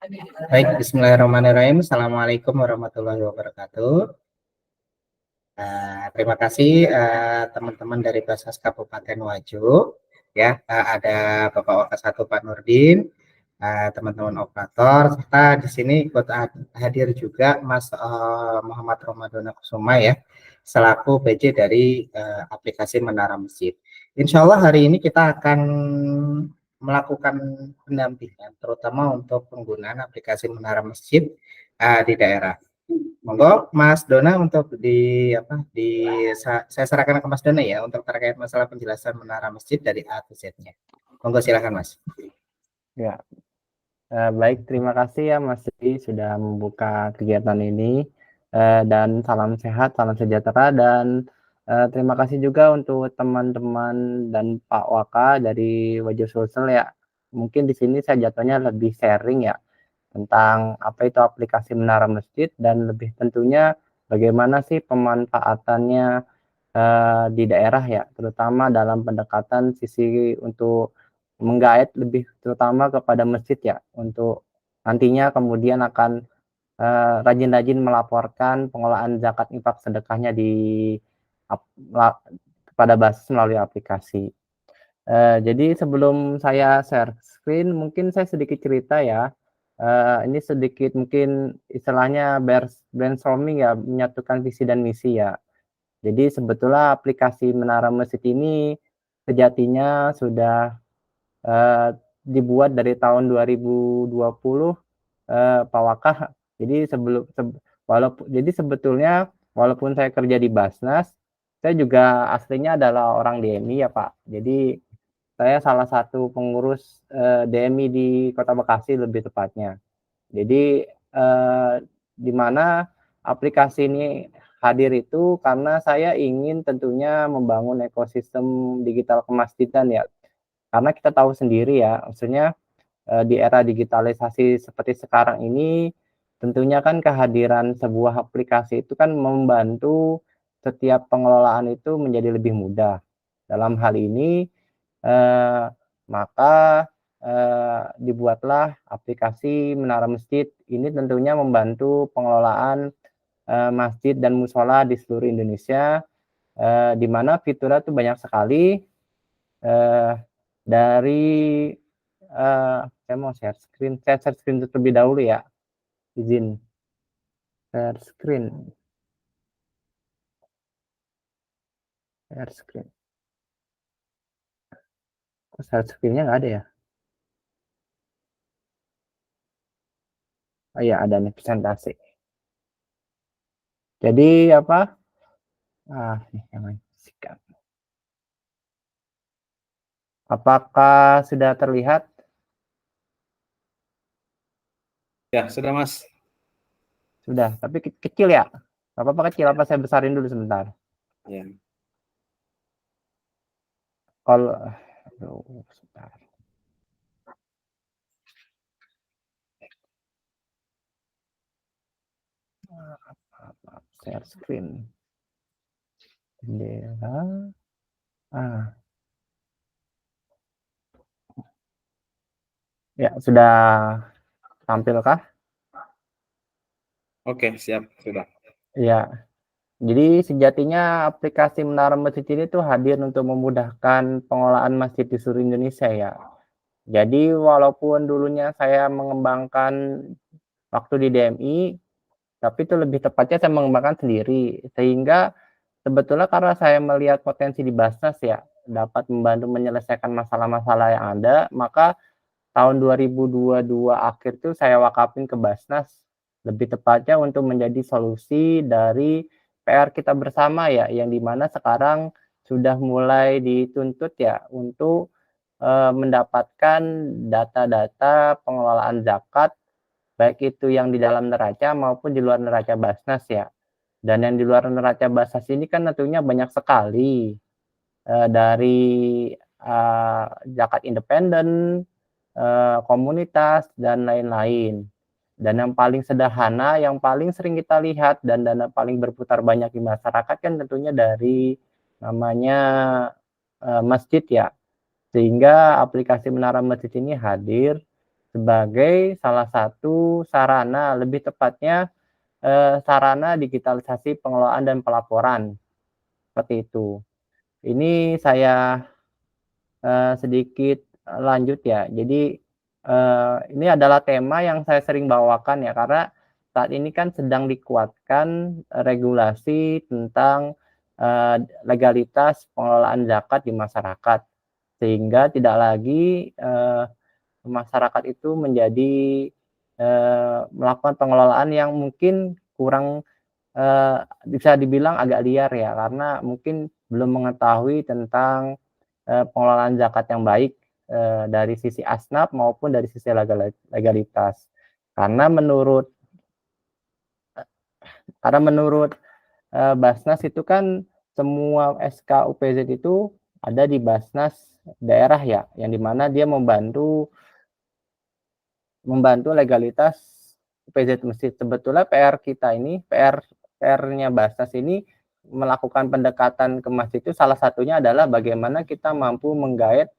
Baik, bismillahirrahmanirrahim. Assalamualaikum warahmatullahi wabarakatuh. Terima kasih teman-teman dari Basnas Kabupaten Wajo. Ya, ada Bapak Wakasatu Pak Nurdin, teman-teman operator, serta di sini ikut hadir juga Mas Muhammad Romadhon Kusuma ya, selaku PJ dari aplikasi Menara Masjid. Insya Allah hari ini kita akan melakukan pendampingan, terutama untuk penggunaan aplikasi Menara Masjid di daerah. Monggo Mas Dona untuk saya serahkan ke Mas Dona ya untuk terkait masalah penjelasan Menara Masjid dari A ke Z-nya. Monggo silakan Mas. Ya, baik, terima kasih ya Mas Dwi sudah membuka kegiatan ini, dan salam sehat, salam sejahtera, dan terima kasih juga untuk teman-teman dan Pak Waka dari Wajo Sulsel ya. Mungkin di sini saya jatuhnya lebih sharing ya tentang apa itu aplikasi Menara Masjid dan lebih tentunya bagaimana sih pemanfaatannya di daerah ya, terutama dalam pendekatan sisi untuk menggait lebih terutama kepada masjid ya, untuk nantinya kemudian akan rajin-rajin melaporkan pengelolaan zakat infak sedekahnya kepada Basis melalui aplikasi. Jadi sebelum saya share screen, mungkin saya sedikit cerita ya. Ini sedikit mungkin istilahnya brainstorming ya, menyatukan visi dan misi ya. Jadi sebetulnya aplikasi Menara Masjid ini sejatinya sudah dibuat dari tahun 2020, Pak Waka. Jadi sebetulnya walaupun saya kerja di Basnas, saya juga aslinya adalah orang DMI ya Pak. Jadi saya salah satu pengurus DMI di Kota Bekasi lebih tepatnya. Jadi di mana aplikasi ini hadir itu karena saya ingin tentunya membangun ekosistem digital kemasjidan ya. Karena kita tahu sendiri ya, maksudnya di era digitalisasi seperti sekarang ini, tentunya kan kehadiran sebuah aplikasi itu kan membantu setiap pengelolaan itu menjadi lebih mudah. Dalam hal ini, eh, maka dibuatlah aplikasi Menara Masjid. Ini tentunya membantu pengelolaan masjid dan musola di seluruh Indonesia, di mana fiturnya itu banyak sekali. Dari saya mau share screen terlebih dahulu ya, izin share screen. Kok share screen-nya nggak ada ya? Oh iya, ada nih presentasi. Jadi apa? Nih yang lain. Apakah sudah terlihat? Ya, sudah Mas. Sudah, tapi kecil ya? Gak apa-apa kecil, apa saya besarin dulu sebentar? Ya. Kalau, sebentar. Share screen. Bendera. Ya, sudah tampilkah? Oke, siap, sudah. Ya. Jadi sejatinya aplikasi Menara Masjid ini tuh hadir untuk memudahkan pengelolaan masjid di seluruh Indonesia ya. Jadi walaupun dulunya saya mengembangkan waktu di DMI, tapi itu lebih tepatnya saya mengembangkan sendiri. Sehingga sebetulnya karena saya melihat potensi di Basnas ya, dapat membantu menyelesaikan masalah-masalah yang ada, maka tahun 2022 akhir tuh saya wakafin ke Basnas, lebih tepatnya untuk menjadi solusi dari PR kita bersama ya, yang dimana sekarang sudah mulai dituntut ya untuk mendapatkan data-data pengelolaan zakat, baik itu yang di dalam neraca maupun di luar neraca Basnas ya. Dan yang di luar neraca Basnas ini kan tentunya banyak sekali, dari zakat independen, komunitas, dan lain-lain. Dan yang paling sederhana, yang paling sering kita lihat dan dana paling berputar banyak di masyarakat kan tentunya dari namanya masjid ya. Sehingga aplikasi Menara Masjid ini hadir sebagai salah satu sarana, lebih tepatnya sarana digitalisasi pengelolaan dan pelaporan, seperti itu. Ini saya sedikit lanjut ya. Jadi, ini adalah tema yang saya sering bawakan ya, karena saat ini kan sedang dikuatkan regulasi tentang legalitas pengelolaan zakat di masyarakat. Sehingga tidak lagi masyarakat itu menjadi melakukan pengelolaan yang mungkin kurang bisa dibilang agak liar ya, karena mungkin belum mengetahui tentang pengelolaan zakat yang baik dari sisi asnaf maupun dari sisi legalitas. Karena menurut Basnas itu kan semua SK UPZ itu ada di Basnas daerah ya, yang dimana dia membantu legalitas UPZ masjid. Sebetulnya PR-nya Basnas ini melakukan pendekatan ke masjid itu salah satunya adalah bagaimana kita mampu menggait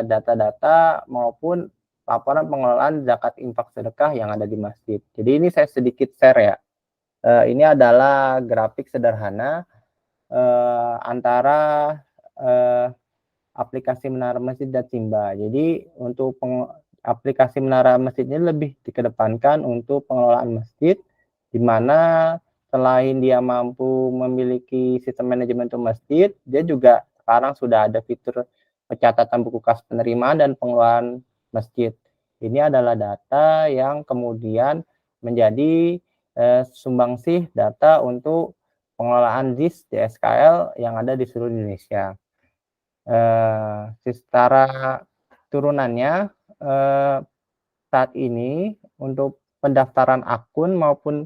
data-data maupun laporan pengelolaan zakat infak sedekah yang ada di masjid. Jadi ini saya sedikit share ya. Ini adalah grafik sederhana antara aplikasi Menara Masjid dan Timba. Jadi untuk aplikasi Menara Masjid ini lebih dikedepankan untuk pengelolaan masjid, di mana selain dia mampu memiliki sistem manajemen untuk masjid, dia juga sekarang sudah ada fitur pencatatan buku kas penerimaan dan pengelolaan masjid. Ini adalah data yang kemudian menjadi sumbangsih data untuk pengelolaan ZIS di SKL yang ada di seluruh Indonesia. Secara turunannya saat ini untuk pendaftaran akun maupun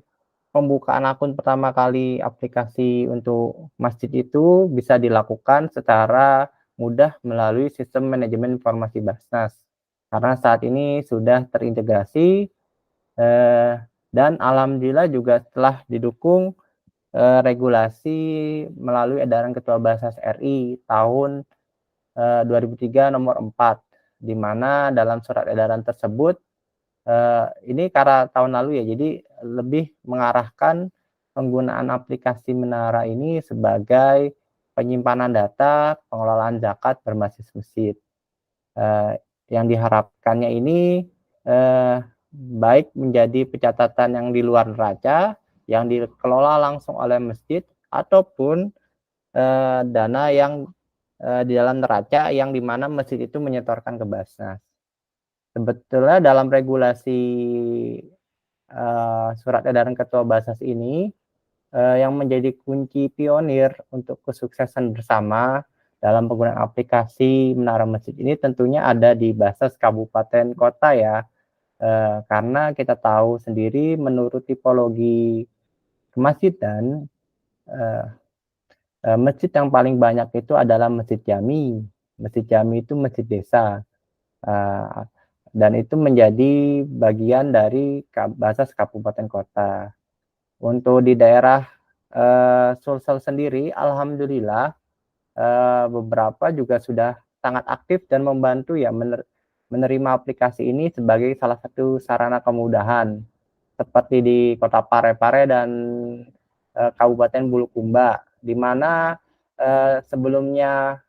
pembukaan akun pertama kali aplikasi untuk masjid itu bisa dilakukan secara mudah melalui sistem manajemen informasi Basnas. Karena saat ini sudah terintegrasi dan alhamdulillah juga setelah didukung regulasi melalui edaran Ketua Basnas RI tahun 2003 nomor 4, di mana dalam surat edaran tersebut ini karena tahun lalu ya, jadi lebih mengarahkan penggunaan aplikasi Menara ini sebagai penyimpanan data pengelolaan zakat berbasis masjid. Yang diharapkannya ini baik menjadi pencatatan yang di luar neraca, yang dikelola langsung oleh masjid, ataupun dana yang di dalam neraca yang dimana masjid itu menyetorkan ke Basnas. Sebetulnya dalam regulasi surat edaran Ketua Basnas ini yang menjadi kunci pionir untuk kesuksesan bersama dalam penggunaan aplikasi Menara Masjid ini tentunya ada di Basnas kabupaten kota ya, karena kita tahu sendiri menurut tipologi kemasjidan masjid yang paling banyak itu adalah masjid jami. Masjid jami itu masjid desa. Dan itu menjadi bagian dari Basnas kabupaten kota. Untuk di daerah Sulsel sendiri, alhamdulillah beberapa juga sudah sangat aktif dan membantu ya menerima aplikasi ini sebagai salah satu sarana kemudahan, seperti di Kota Parepare dan Kabupaten Bulukumba, di mana sebelumnya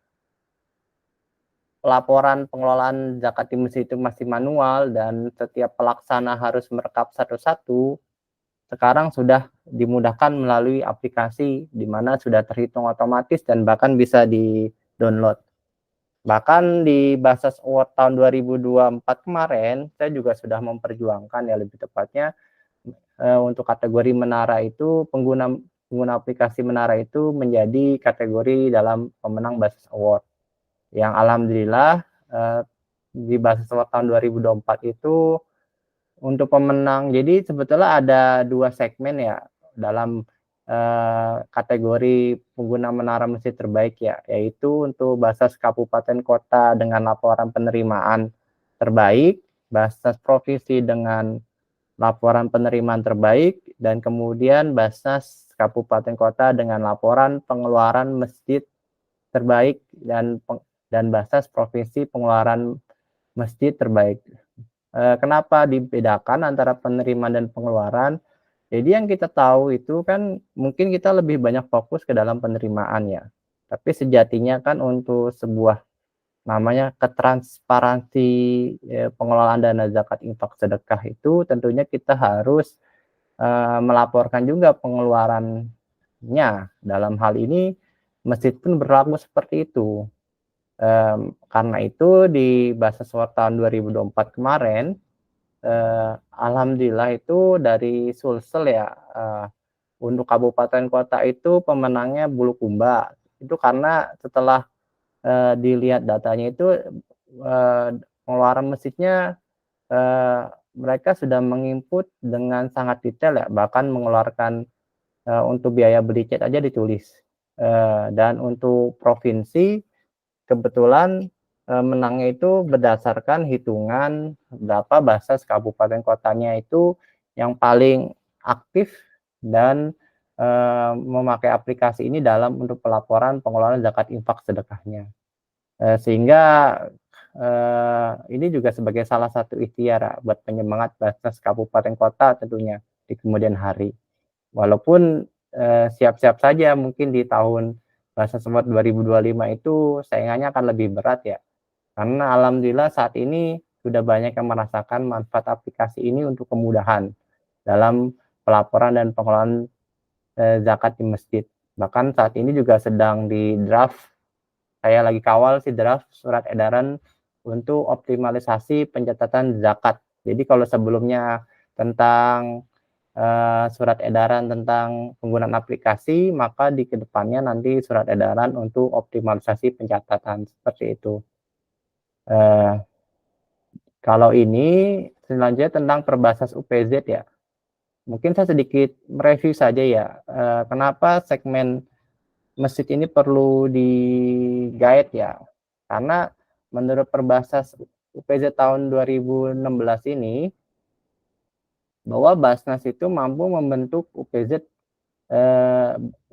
laporan pengelolaan zakat di masjid itu masih manual dan setiap pelaksana harus merekap satu-satu. Sekarang sudah dimudahkan melalui aplikasi, di mana sudah terhitung otomatis dan bahkan bisa di-download. Bahkan di Basnas Award tahun 2024 kemarin, saya juga sudah memperjuangkan ya, lebih tepatnya untuk kategori Menara itu, pengguna aplikasi Menara itu menjadi kategori dalam pemenang Basnas Award. Yang alhamdulillah di Basnas Award tahun 2024 itu untuk pemenang, jadi sebetulnya ada 2 segmen ya dalam kategori pengguna Menara Masjid terbaik ya, yaitu untuk Basnas Kabupaten Kota dengan laporan penerimaan terbaik, Basnas Provinsi dengan laporan penerimaan terbaik, dan kemudian Basnas Kabupaten Kota dengan laporan pengeluaran masjid terbaik dan Basnas Provinsi pengeluaran masjid terbaik. Kenapa dibedakan antara penerimaan dan pengeluaran? Jadi yang kita tahu itu kan mungkin kita lebih banyak fokus ke dalam penerimaan ya. Tapi sejatinya kan untuk sebuah namanya ketransparansi pengelolaan dana zakat infak sedekah itu tentunya kita harus melaporkan juga pengeluarannya. Dalam hal ini masjid pun berlaku seperti itu. Karena itu di Basiswar tahun 2024 kemarin, alhamdulillah itu dari Sulsel ya, untuk kabupaten kota itu pemenangnya Bulukumba. Itu karena setelah dilihat datanya itu pengeluaran masjidnya mereka sudah menginput dengan sangat detail ya, bahkan mengeluarkan untuk biaya beli cat aja ditulis. Dan untuk provinsi kebetulan menangnya itu berdasarkan hitungan berapa Basnas kabupaten kotanya itu yang paling aktif dan memakai aplikasi ini dalam untuk pelaporan pengelolaan zakat infak sedekahnya. Sehingga ini juga sebagai salah satu ikhtiar buat penyemangat Basnas kabupaten kota tentunya di kemudian hari. Walaupun siap-siap saja mungkin di tahun Basnas Award 2025 itu saingannya akan lebih berat ya. Karena alhamdulillah saat ini sudah banyak yang merasakan manfaat aplikasi ini untuk kemudahan dalam pelaporan dan pengelolaan zakat di masjid. Bahkan saat ini juga sedang di draft, saya lagi kawal si draft surat edaran untuk optimalisasi pencatatan zakat. Jadi kalau sebelumnya tentang surat edaran tentang penggunaan aplikasi, maka di kedepannya nanti surat edaran untuk optimalisasi pencatatan seperti itu. Kalau ini selanjutnya tentang perbasas UPZ ya. Mungkin saya sedikit mereview saja ya, kenapa segmen masjid ini perlu di-guide ya. Karena menurut perbasas UPZ tahun 2016 ini, bahwa Basnas itu mampu membentuk UPZ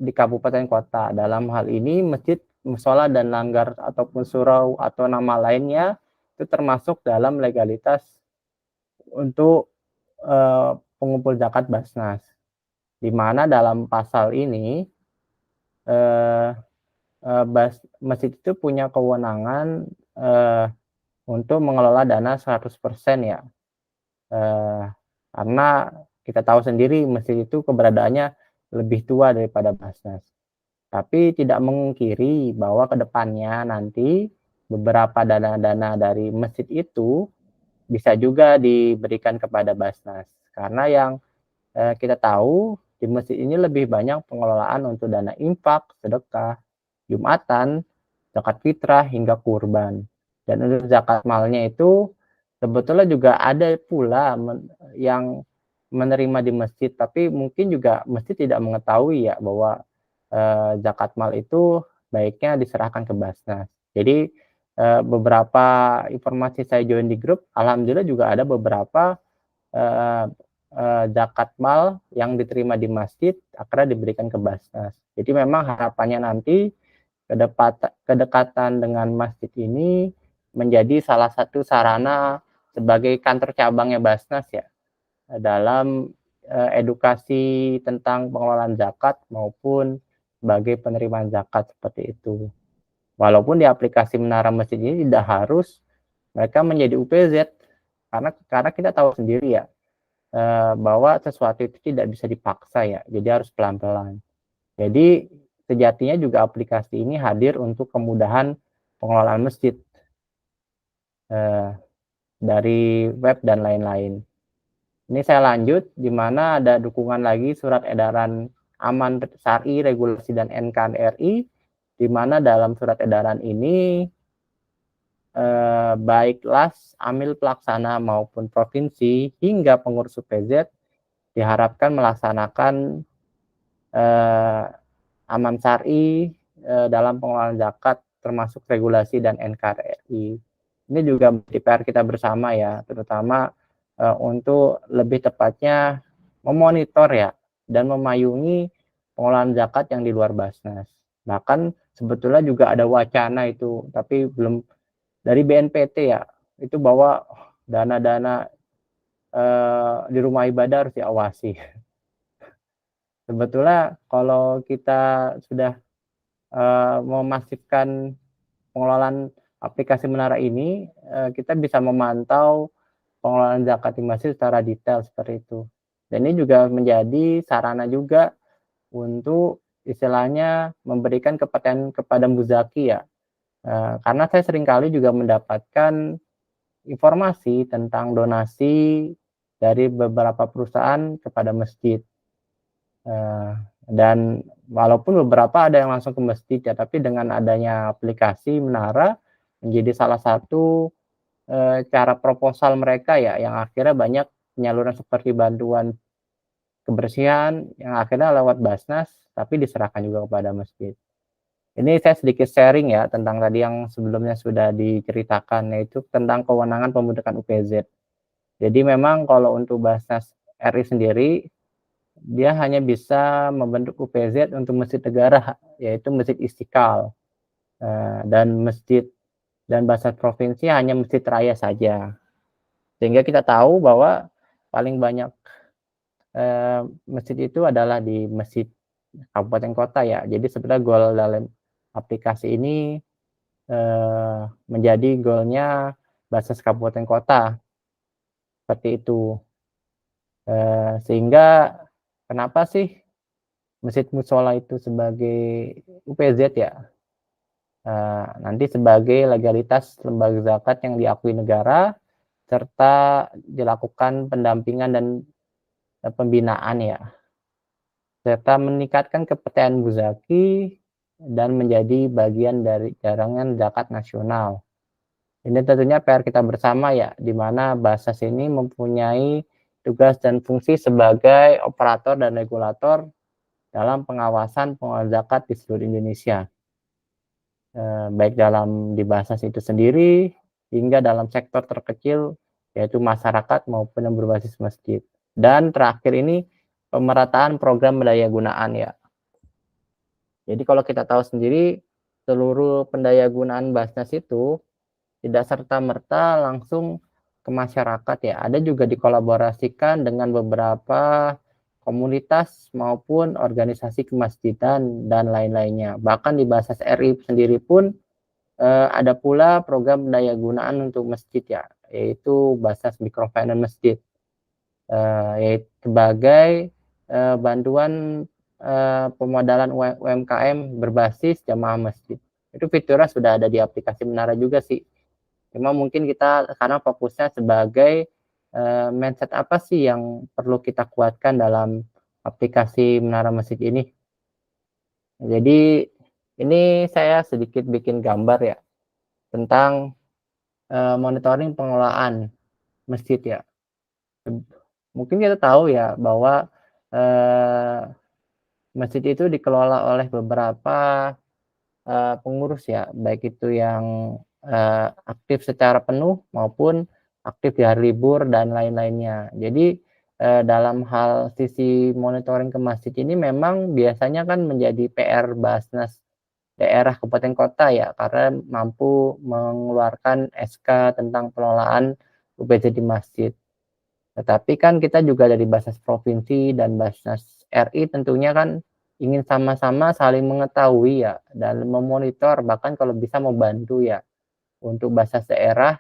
di kabupaten kota. Dalam hal ini masjid, musola dan langgar ataupun surau atau nama lainnya itu termasuk dalam legalitas untuk pengumpul zakat Basnas. Di mana dalam pasal ini masjid itu punya kewenangan untuk mengelola dana 100% ya. Karena kita tahu sendiri masjid itu keberadaannya lebih tua daripada Basnas. Tapi tidak memungkiri bahwa kedepannya nanti beberapa dana-dana dari masjid itu bisa juga diberikan kepada Basnas. Karena yang kita tahu di masjid ini lebih banyak pengelolaan untuk dana infak, sedekah, Jumatan, zakat fitrah hingga kurban. Dan untuk zakat malnya itu sebetulnya juga ada pula yang menerima di masjid, tapi mungkin juga masjid tidak mengetahui ya bahwa zakat mal itu baiknya diserahkan ke Basnas. Jadi beberapa informasi saya join di grup, alhamdulillah juga ada beberapa zakat mal yang diterima di masjid akhirnya diberikan ke Basnas. Jadi memang harapannya nanti kedekatan dengan masjid ini menjadi salah satu sarana sebagai kantor cabangnya Basnas ya dalam edukasi tentang pengelolaan zakat maupun sebagai penerimaan zakat seperti itu. Walaupun di aplikasi Menara Masjid ini tidak harus mereka menjadi UPZ karena kita tahu sendiri ya bahwa sesuatu itu tidak bisa dipaksa ya, jadi harus pelan-pelan. Jadi sejatinya juga aplikasi ini hadir untuk kemudahan pengelolaan masjid dari web dan lain-lain. Ini saya lanjut, di mana ada dukungan lagi surat edaran Aman Syar'i, Regulasi dan NKRI, di mana dalam surat edaran ini baik LAS, Amil Pelaksana maupun provinsi hingga pengurus UPZ diharapkan melaksanakan Aman Syar'i dalam pengelolaan zakat termasuk regulasi dan NKRI. Ini juga menjadi PR kita bersama ya, terutama untuk lebih tepatnya memonitor ya dan memayungi pengelolaan zakat yang di luar Basnas. Bahkan sebetulnya juga ada wacana itu, tapi belum dari BNPT ya, itu bahwa dana-dana di rumah ibadah harus diawasi. Sebetulnya kalau kita sudah memasifkan pengelolaan aplikasi Menara ini, kita bisa memantau pengelolaan zakat di masjid secara detail seperti itu. Dan ini juga menjadi sarana juga untuk istilahnya memberikan kepercayaan kepada muzaki ya. Karena saya seringkali juga mendapatkan informasi tentang donasi dari beberapa perusahaan kepada masjid. Dan walaupun beberapa ada yang langsung ke masjid ya, tapi dengan adanya aplikasi Menara menjadi salah satu cara proposal mereka ya, yang akhirnya banyak penyaluran seperti bantuan kebersihan yang akhirnya lewat Basnas, tapi diserahkan juga kepada masjid. Ini saya sedikit sharing ya tentang tadi yang sebelumnya sudah diceritakan, yaitu tentang kewenangan pembentukan UPZ. Jadi memang kalau untuk Basnas RI sendiri, dia hanya bisa membentuk UPZ untuk masjid negara, yaitu Masjid Istiqlal, dan Basnas provinsi hanya masjid raya saja. Sehingga kita tahu bahwa paling banyak masjid itu adalah di masjid kabupaten kota ya. Jadi sebenarnya goal dalam aplikasi ini menjadi goalnya Basnas kabupaten kota, seperti itu. Sehingga kenapa sih masjid musola itu sebagai UPZ ya? Nanti sebagai legalitas lembaga zakat yang diakui negara, serta dilakukan pendampingan dan pembinaan ya, serta meningkatkan kepercayaan muzaki dan menjadi bagian dari jaringan zakat nasional. Ini tentunya PR kita bersama ya, di mana Basnas ini mempunyai tugas dan fungsi sebagai operator dan regulator dalam pengawasan pengelolaan zakat di seluruh Indonesia. Baik di Basnas itu sendiri hingga dalam sektor terkecil yaitu masyarakat maupun yang berbasis masjid. Dan terakhir ini pemerataan program pendayagunaan ya. Jadi kalau kita tahu sendiri seluruh pendayagunaan Basnas itu tidak serta-merta langsung ke masyarakat ya. Ada juga dikolaborasikan dengan beberapa komunitas maupun organisasi kemasjidan dan lain-lainnya. Bahkan di Basnas RI sendiri pun ada pula program pendayagunaan untuk masjid ya, yaitu Basnas Microfinance Masjid, yaitu sebagai bantuan pemodalan UMKM berbasis jamaah masjid. Itu fiturnya sudah ada di aplikasi Menara juga sih. Cuma mungkin kita sekarang fokusnya sebagai mindset apa sih yang perlu kita kuatkan dalam aplikasi Menara Masjid ini. Jadi ini saya sedikit bikin gambar ya tentang monitoring pengelolaan masjid ya. Mungkin kita tahu ya bahwa masjid itu dikelola oleh beberapa pengurus ya, baik itu yang aktif secara penuh maupun aktif di hari libur dan lain-lainnya. Jadi dalam hal sisi monitoring ke masjid ini memang biasanya kan menjadi PR Basnas daerah kabupaten kota ya, karena mampu mengeluarkan SK tentang pengelolaan UPZ di masjid. Tetapi kan kita juga dari Basnas provinsi dan Basnas RI tentunya kan ingin sama-sama saling mengetahui ya dan memonitor, bahkan kalau bisa membantu ya untuk Basnas daerah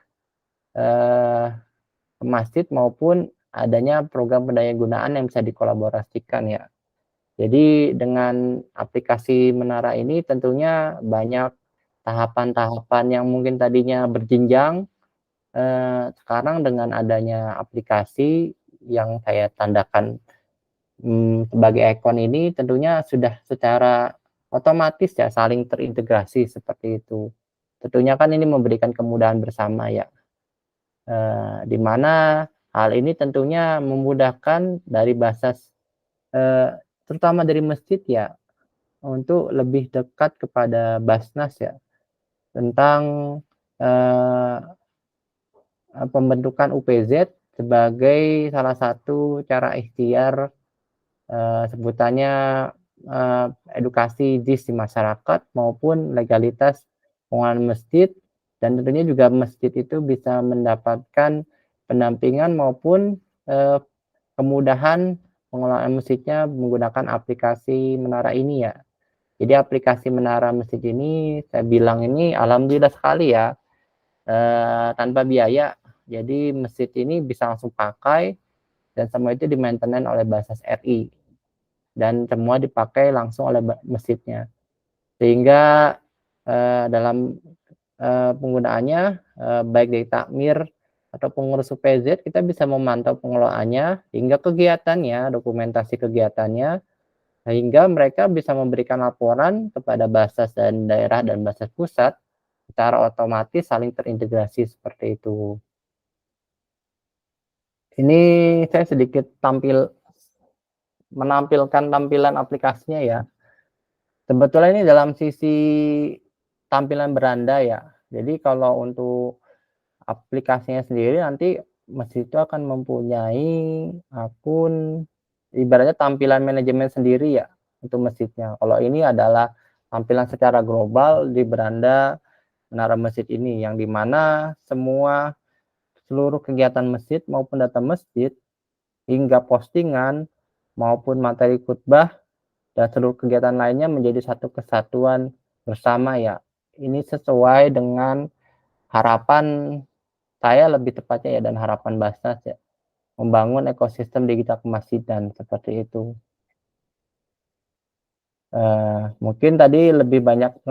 ke masjid maupun adanya program pendayagunaan yang bisa dikolaborasikan ya. Jadi dengan aplikasi Menara ini tentunya banyak tahapan-tahapan yang mungkin tadinya berjenjang, sekarang dengan adanya aplikasi yang saya tandakan sebagai ikon ini tentunya sudah secara otomatis ya saling terintegrasi seperti itu. Tentunya kan ini memberikan kemudahan bersama ya, di mana hal ini tentunya memudahkan dari Basnas, terutama dari masjid ya, untuk lebih dekat kepada Basnas ya, tentang pembentukan UPZ sebagai salah satu cara ikhtiar sebutannya edukasi JIS di masyarakat maupun legalitas pengelolaan masjid, dan tentunya juga masjid itu bisa mendapatkan pendampingan maupun kemudahan pengelolaan masjidnya menggunakan aplikasi Menara ini ya. Jadi aplikasi Menara Masjid ini saya bilang ini alhamdulillah sekali ya, tanpa biaya. Jadi masjid ini bisa langsung pakai dan semua itu di-maintenance oleh Basnas RI dan semua dipakai langsung oleh masjidnya. Sehingga dalam penggunaannya baik dari takmir atau pengurus UPZ kita bisa memantau pengelolaannya hingga kegiatannya, dokumentasi kegiatannya, sehingga mereka bisa memberikan laporan kepada Basnas dan daerah dan Basnas pusat secara otomatis saling terintegrasi seperti itu. Ini saya sedikit menampilkan tampilan aplikasinya ya. Sebetulnya ini dalam sisi tampilan beranda ya. Jadi kalau untuk aplikasinya sendiri nanti masjid itu akan mempunyai akun, ibaratnya tampilan manajemen sendiri ya untuk masjidnya. Kalau ini adalah tampilan secara global di beranda Menara Masjid ini, yang dimana seluruh kegiatan masjid maupun data masjid hingga postingan maupun materi khutbah dan seluruh kegiatan lainnya menjadi satu kesatuan bersama ya. Ini sesuai dengan harapan saya lebih tepatnya ya, dan harapan Basnas ya, membangun ekosistem digital kemasjidan seperti itu. Mungkin tadi lebih banyak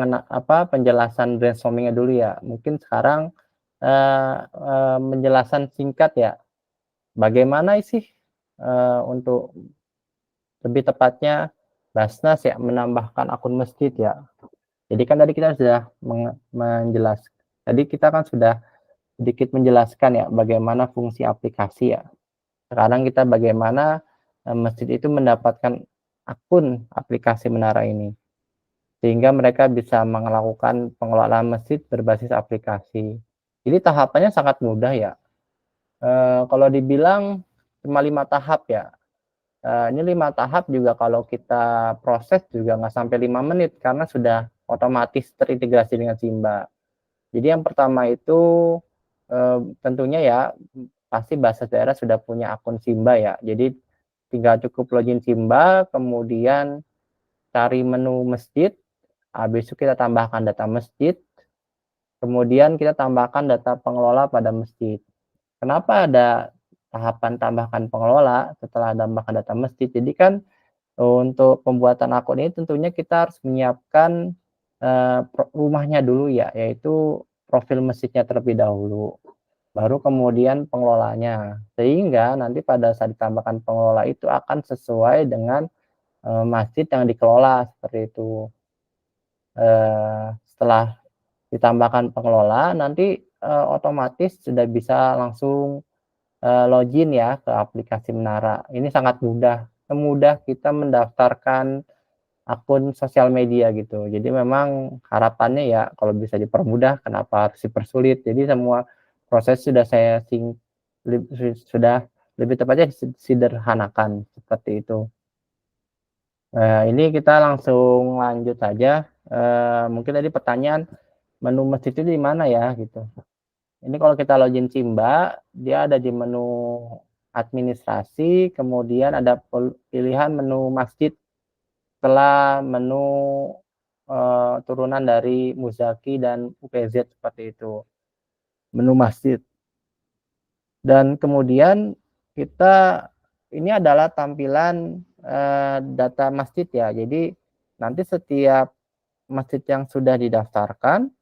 penjelasan brainstorming-nya dulu ya. Mungkin sekarang penjelasan singkat ya. Bagaimana sih untuk lebih tepatnya Basnas ya menambahkan akun masjid ya. Jadi kan tadi kita sudah menjelaskan. Tadi kita kan sudah sedikit menjelaskan ya bagaimana fungsi aplikasi ya. Sekarang kita bagaimana masjid itu mendapatkan akun aplikasi Menara ini, sehingga mereka bisa melakukan pengelolaan masjid berbasis aplikasi. Jadi tahapannya sangat mudah ya. Kalau dibilang cuma 5 tahap ya. Ini 5 tahap juga kalau kita proses juga nggak sampai 5 menit karena sudah otomatis terintegrasi dengan Simba. Jadi yang pertama itu tentunya ya pasti Basnas daerah sudah punya akun Simba ya. Jadi tinggal cukup login Simba, kemudian cari menu masjid, habis itu kita tambahkan data masjid, kemudian kita tambahkan data pengelola pada masjid. Kenapa ada tahapan tambahkan pengelola setelah tambahkan data masjid? Jadi kan untuk pembuatan akun ini tentunya kita harus menyiapkan rumahnya dulu ya, yaitu profil masjidnya terlebih dahulu, baru kemudian pengelolanya, sehingga nanti pada saat ditambahkan pengelola itu akan sesuai dengan masjid yang dikelola seperti itu. Setelah ditambahkan pengelola nanti otomatis sudah bisa langsung login ya ke aplikasi Menara. Ini sangat mudah, semudah kita mendaftarkan akun sosial media gitu. Jadi memang harapannya ya kalau bisa dipermudah, kenapa harus dipersulit. Jadi semua proses sudah sudah lebih tepatnya sederhanakan seperti itu. Ini kita langsung lanjut saja. Mungkin tadi pertanyaan menu masjid itu di mana ya gitu. Ini kalau kita login Simba, dia ada di menu administrasi, kemudian ada pilihan menu masjid setelah menu turunan dari Muzaki dan UPZ seperti itu. Menu masjid. Dan kemudian ini adalah tampilan data masjid ya. Jadi nanti setiap masjid yang sudah didaftarkan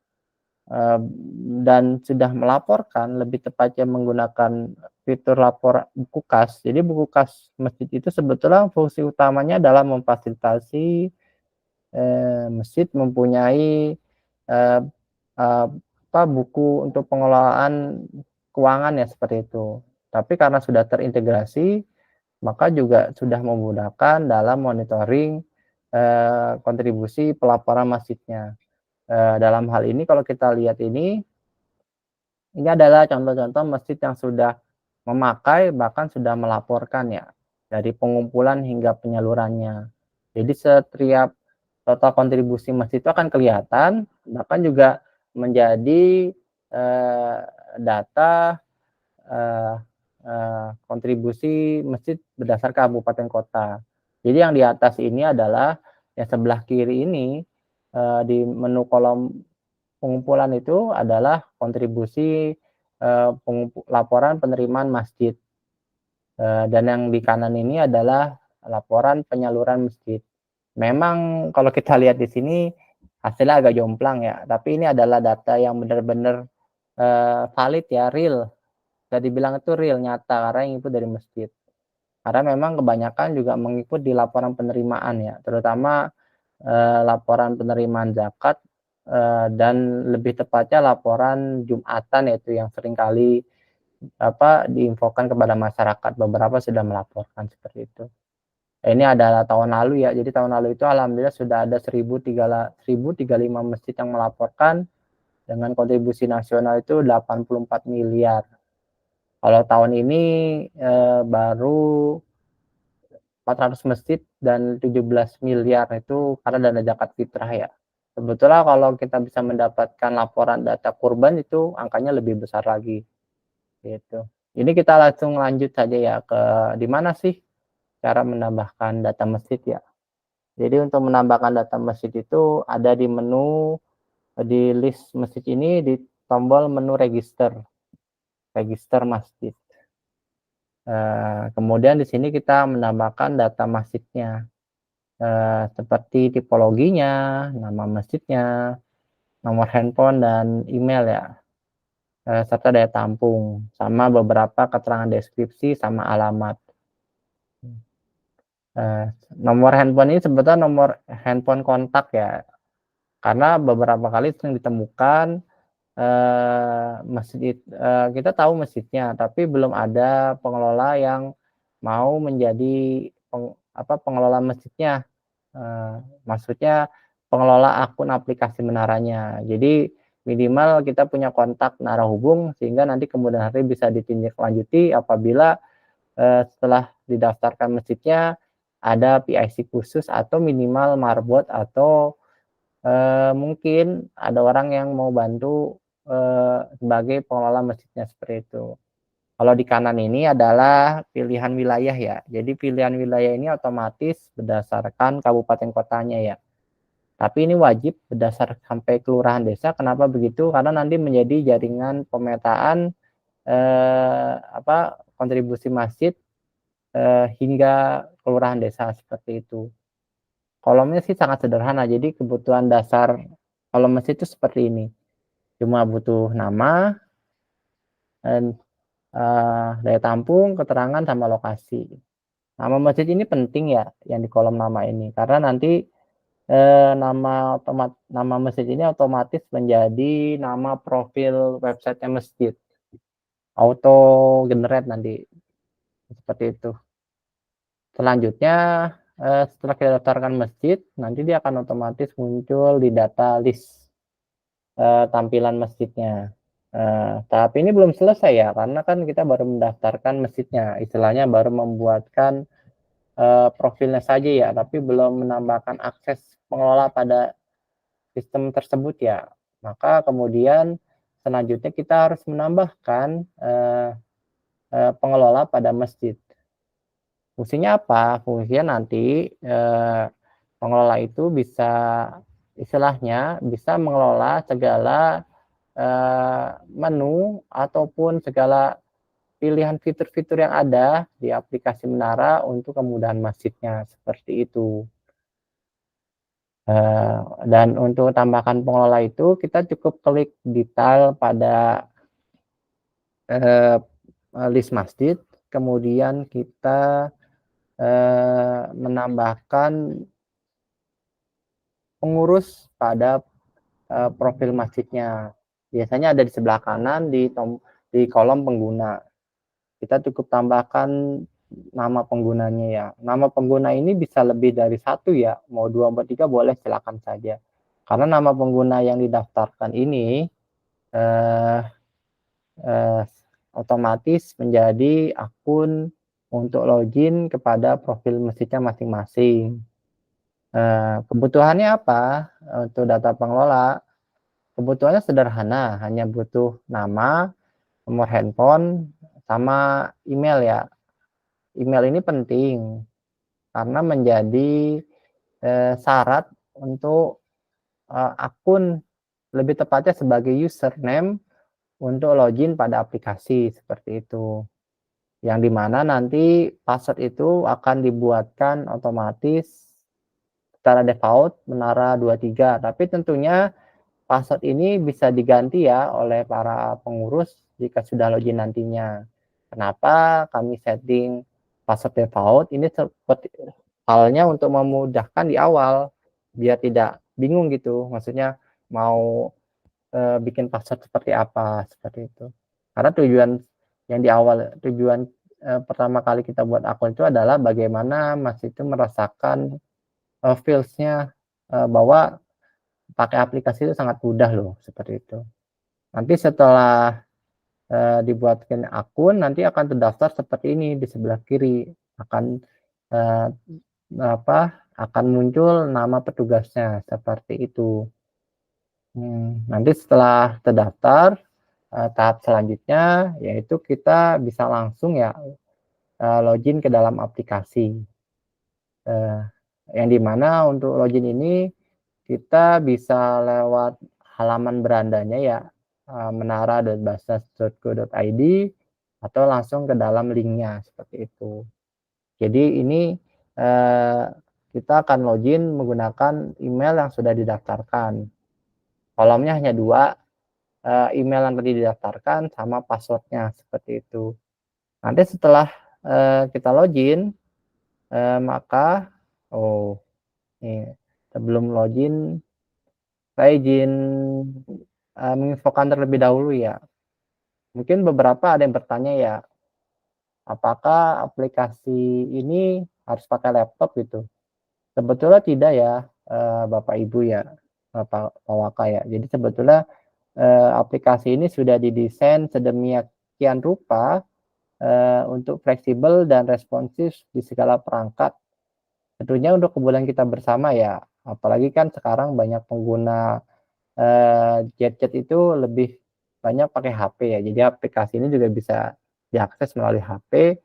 dan sudah melaporkan, lebih tepatnya menggunakan fitur lapor buku kas. Jadi buku kas masjid itu sebetulnya fungsi utamanya adalah memfasilitasi masjid mempunyai buku untuk pengelolaan keuangan ya seperti itu. Tapi karena sudah terintegrasi, maka juga sudah memudahkan dalam monitoring kontribusi pelaporan masjidnya. Dalam hal ini kalau kita lihat ini adalah contoh-contoh masjid yang sudah memakai bahkan sudah melaporkan ya, dari pengumpulan hingga penyalurannya. Jadi setiap total kontribusi masjid itu akan kelihatan, bahkan juga menjadi data kontribusi masjid berdasar kabupaten kota. Jadi yang di atas ini adalah yang sebelah kiri ini di menu kolom pengumpulan itu adalah kontribusi laporan penerimaan masjid. Dan yang di kanan ini adalah laporan penyaluran masjid. Memang kalau kita lihat di sini hasilnya agak jomplang ya, tapi ini adalah data yang benar-benar valid ya, real. Bisa dibilang itu real, nyata, karena yang itu dari masjid. Karena memang kebanyakan juga mengikut di laporan penerimaan ya, terutama laporan penerimaan zakat dan lebih tepatnya laporan Jumatan, yaitu yang seringkali diinfokan kepada masyarakat. Beberapa sudah melaporkan seperti itu. Ini adalah tahun lalu ya, jadi tahun lalu itu alhamdulillah sudah ada 1035 masjid yang melaporkan dengan kontribusi nasional itu 84 miliar. Kalau tahun ini baru 400 masjid dan 17 miliar itu karena dana zakat fitrah ya. Sebetulnya kalau kita bisa mendapatkan laporan data kurban itu angkanya lebih besar lagi. Gitu. Ini kita langsung lanjut saja ya ke di mana sih cara menambahkan data masjid ya. Jadi untuk menambahkan data masjid itu ada di menu di list masjid ini di tombol menu register masjid. Kemudian di sini kita menambahkan data masjidnya seperti tipologinya, nama masjidnya, nomor handphone dan email ya, serta daya tampung, sama beberapa keterangan deskripsi sama alamat. Nomor handphone ini sebetulnya nomor handphone kontak ya, karena beberapa kali sering ditemukan masjid kita tahu masjidnya, tapi belum ada pengelola yang mau menjadi pengelola masjidnya. Maksudnya pengelola akun aplikasi menaranya. Jadi minimal kita punya kontak narah hubung sehingga nanti kemudian hari bisa ditindaklanjuti apabila setelah didaftarkan masjidnya ada PIC khusus atau minimal marbot atau mungkin ada orang yang mau bantu sebagai pengelola masjidnya seperti itu. Kalau di kanan ini adalah pilihan wilayah ya. Jadi pilihan wilayah ini otomatis berdasarkan kabupaten kotanya ya. Tapi ini wajib berdasar sampai kelurahan desa. Kenapa begitu? Karena nanti menjadi jaringan pemetaan kontribusi masjid hingga kelurahan desa seperti itu. Kolomnya sih sangat sederhana. Jadi kebutuhan dasar kolom masjid itu seperti ini. Cuma butuh nama dan daya tampung, keterangan, sama lokasi. Nama masjid ini penting ya, yang di kolom nama ini, karena nanti nama masjid ini otomatis menjadi nama profil websitenya masjid, auto generate nanti seperti itu. Selanjutnya setelah kita daftarkan masjid, nanti dia akan otomatis muncul di data list tampilan masjidnya. Tahap ini belum selesai ya, karena kan kita baru mendaftarkan masjidnya, istilahnya baru membuatkan profilnya saja ya, tapi belum menambahkan akses pengelola pada sistem tersebut ya. Maka kemudian selanjutnya kita harus menambahkan pengelola pada masjid. Fungsinya apa? Fungsinya nanti pengelola itu bisa istilahnya bisa mengelola segala menu ataupun segala pilihan fitur-fitur yang ada di aplikasi Menara untuk kemudahan masjidnya seperti itu. Dan untuk tambahkan pengelola itu kita cukup klik detail pada list masjid, kemudian kita menambahkan pengurus pada profil masjidnya. Biasanya ada di sebelah kanan di kolom pengguna. Kita cukup tambahkan nama penggunanya ya. Nama pengguna ini bisa lebih dari satu ya, mau 2 atau 3 boleh, silakan saja. Karena nama pengguna yang didaftarkan ini otomatis menjadi akun untuk login kepada profil masjidnya masing-masing. Kebutuhannya apa untuk data pengelola? Kebutuhannya sederhana, hanya butuh nama, nomor handphone, sama email ya. Email ini penting karena menjadi syarat untuk akun, lebih tepatnya sebagai username untuk login pada aplikasi seperti itu. Yang dimana nanti password itu akan dibuatkan otomatis secara default menara 23, tapi tentunya password ini bisa diganti ya oleh para pengurus jika sudah login nantinya. Kenapa kami setting password default? Ini seperti halnya untuk memudahkan di awal, biar tidak bingung gitu. Maksudnya mau bikin password seperti apa, seperti itu. Karena tujuan yang di awal, tujuan pertama kali kita buat akun itu adalah bagaimana Mas itu merasakan feels-nya bahwa pakai aplikasi itu sangat mudah loh, seperti itu. Nanti setelah dibuatkan akun, nanti akan terdaftar seperti ini di sebelah kiri, akan akan muncul nama petugasnya seperti itu. Nanti setelah terdaftar, tahap selanjutnya yaitu kita bisa langsung ya login ke dalam aplikasi. Yang dimana untuk login ini kita bisa lewat halaman berandanya ya, menara.basnas.go.id atau langsung ke dalam linknya seperti itu. Jadi ini kita akan login menggunakan email yang sudah didaftarkan. Kolomnya hanya 2, email yang tadi didaftarkan sama passwordnya seperti itu. Nanti setelah kita login, maka sebelum login saya izin menginfokan terlebih dahulu ya. Mungkin beberapa ada yang bertanya ya, apakah aplikasi ini harus pakai laptop gitu? Sebetulnya tidak ya, Bapak Ibu ya, Pak Waka ya. Jadi sebetulnya aplikasi ini sudah didesain sedemikian rupa untuk fleksibel dan responsif di segala perangkat. Tentunya untuk kemudahan kita bersama ya, apalagi kan sekarang banyak pengguna gadget itu lebih banyak pakai HP ya. Jadi aplikasi ini juga bisa diakses melalui HP,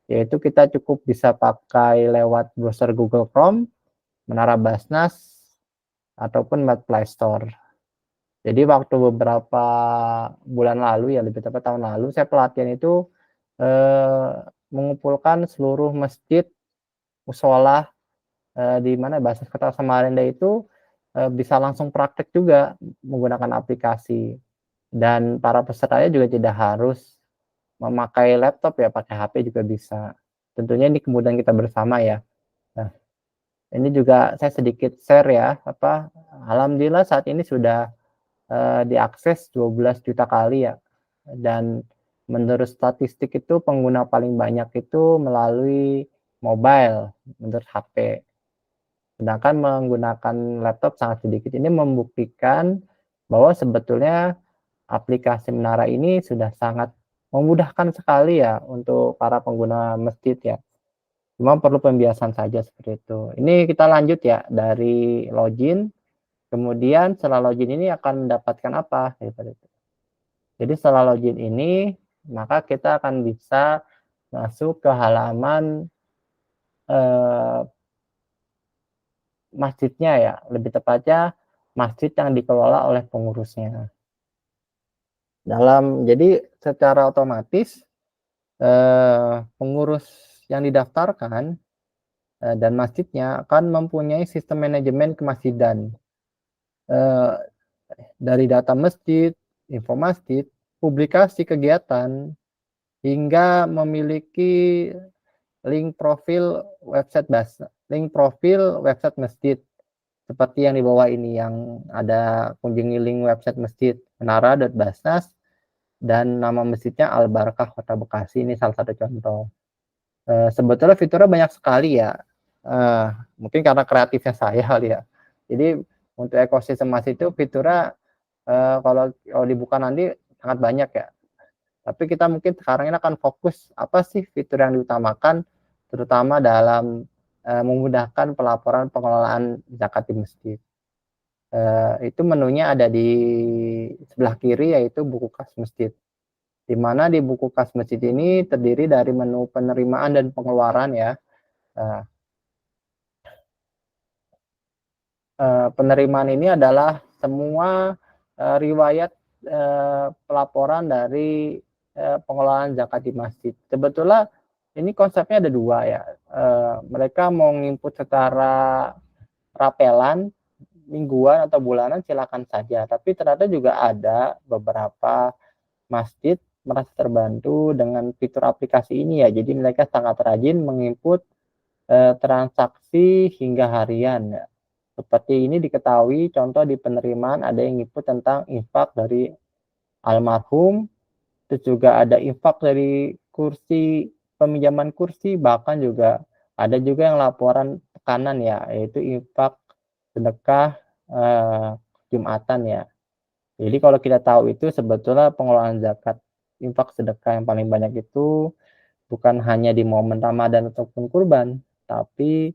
yaitu kita cukup bisa pakai lewat browser Google Chrome, Menara Basnas, ataupun Play Store. Jadi waktu beberapa bulan lalu ya, lebih tepat tahun lalu, saya pelatihan itu mengumpulkan seluruh masjid, mushola di mana Basnas Kota Samarinda itu bisa langsung praktek juga menggunakan aplikasi. Dan para pesertanya juga tidak harus memakai laptop ya, pakai HP juga bisa. Tentunya ini kemudahan kita bersama ya. Nah, ini juga saya sedikit share ya, alhamdulillah saat ini sudah diakses 12 juta kali ya. Dan menurut statistik itu pengguna paling banyak itu melalui mobile, menurut HP. Sedangkan menggunakan laptop sangat sedikit. Ini membuktikan bahwa sebetulnya aplikasi Menara ini sudah sangat memudahkan sekali ya untuk para pengguna masjid ya. Cuma perlu pembiasan saja seperti itu. Ini kita lanjut ya dari login. Kemudian setelah login ini akan mendapatkan apa? Jadi setelah login ini, maka kita akan bisa masuk ke halaman masjidnya ya, lebih tepatnya masjid yang dikelola oleh pengurusnya. Jadi secara otomatis pengurus yang didaftarkan dan masjidnya akan mempunyai sistem manajemen kemasjidan dari data masjid, info masjid, publikasi kegiatan, hingga memiliki link profil website masjid seperti yang di bawah ini, yang ada kunjungi link website masjid menara.basnas dan nama masjidnya Al Barakah Kota Bekasi. Ini salah satu contoh. Sebetulnya fiturnya banyak sekali ya. Mungkin karena kreatifnya saya kali ya. Jadi untuk ekosistem masjid itu fiturnya kalau dibuka nanti sangat banyak ya. Tapi kita mungkin sekarang ini akan fokus apa sih fitur yang diutamakan, terutama dalam memudahkan pelaporan pengelolaan zakat di masjid. Itu menunya ada di sebelah kiri, yaitu buku kas masjid. di mana di buku kas masjid ini terdiri dari menu penerimaan dan pengeluaran ya. Penerimaan ini adalah semua riwayat pelaporan dari pengelolaan zakat di masjid. Sebetulnya ini konsepnya ada dua ya. Mereka mau nginput secara rapelan, mingguan atau bulanan silakan saja. Tapi ternyata juga ada beberapa masjid merasa terbantu dengan fitur aplikasi ini ya. Jadi mereka sangat rajin menginput transaksi hingga harian ya. Seperti ini diketahui contoh di penerimaan ada yang input tentang infak dari almarhum, terus juga ada infak dari kursi, peminjaman kursi, bahkan juga ada juga yang laporan tekanan ya, yaitu infak sedekah Jumatan ya. Jadi kalau kita tahu itu sebetulnya pengelolaan zakat infak sedekah yang paling banyak itu bukan hanya di momen Ramadan ataupun kurban, tapi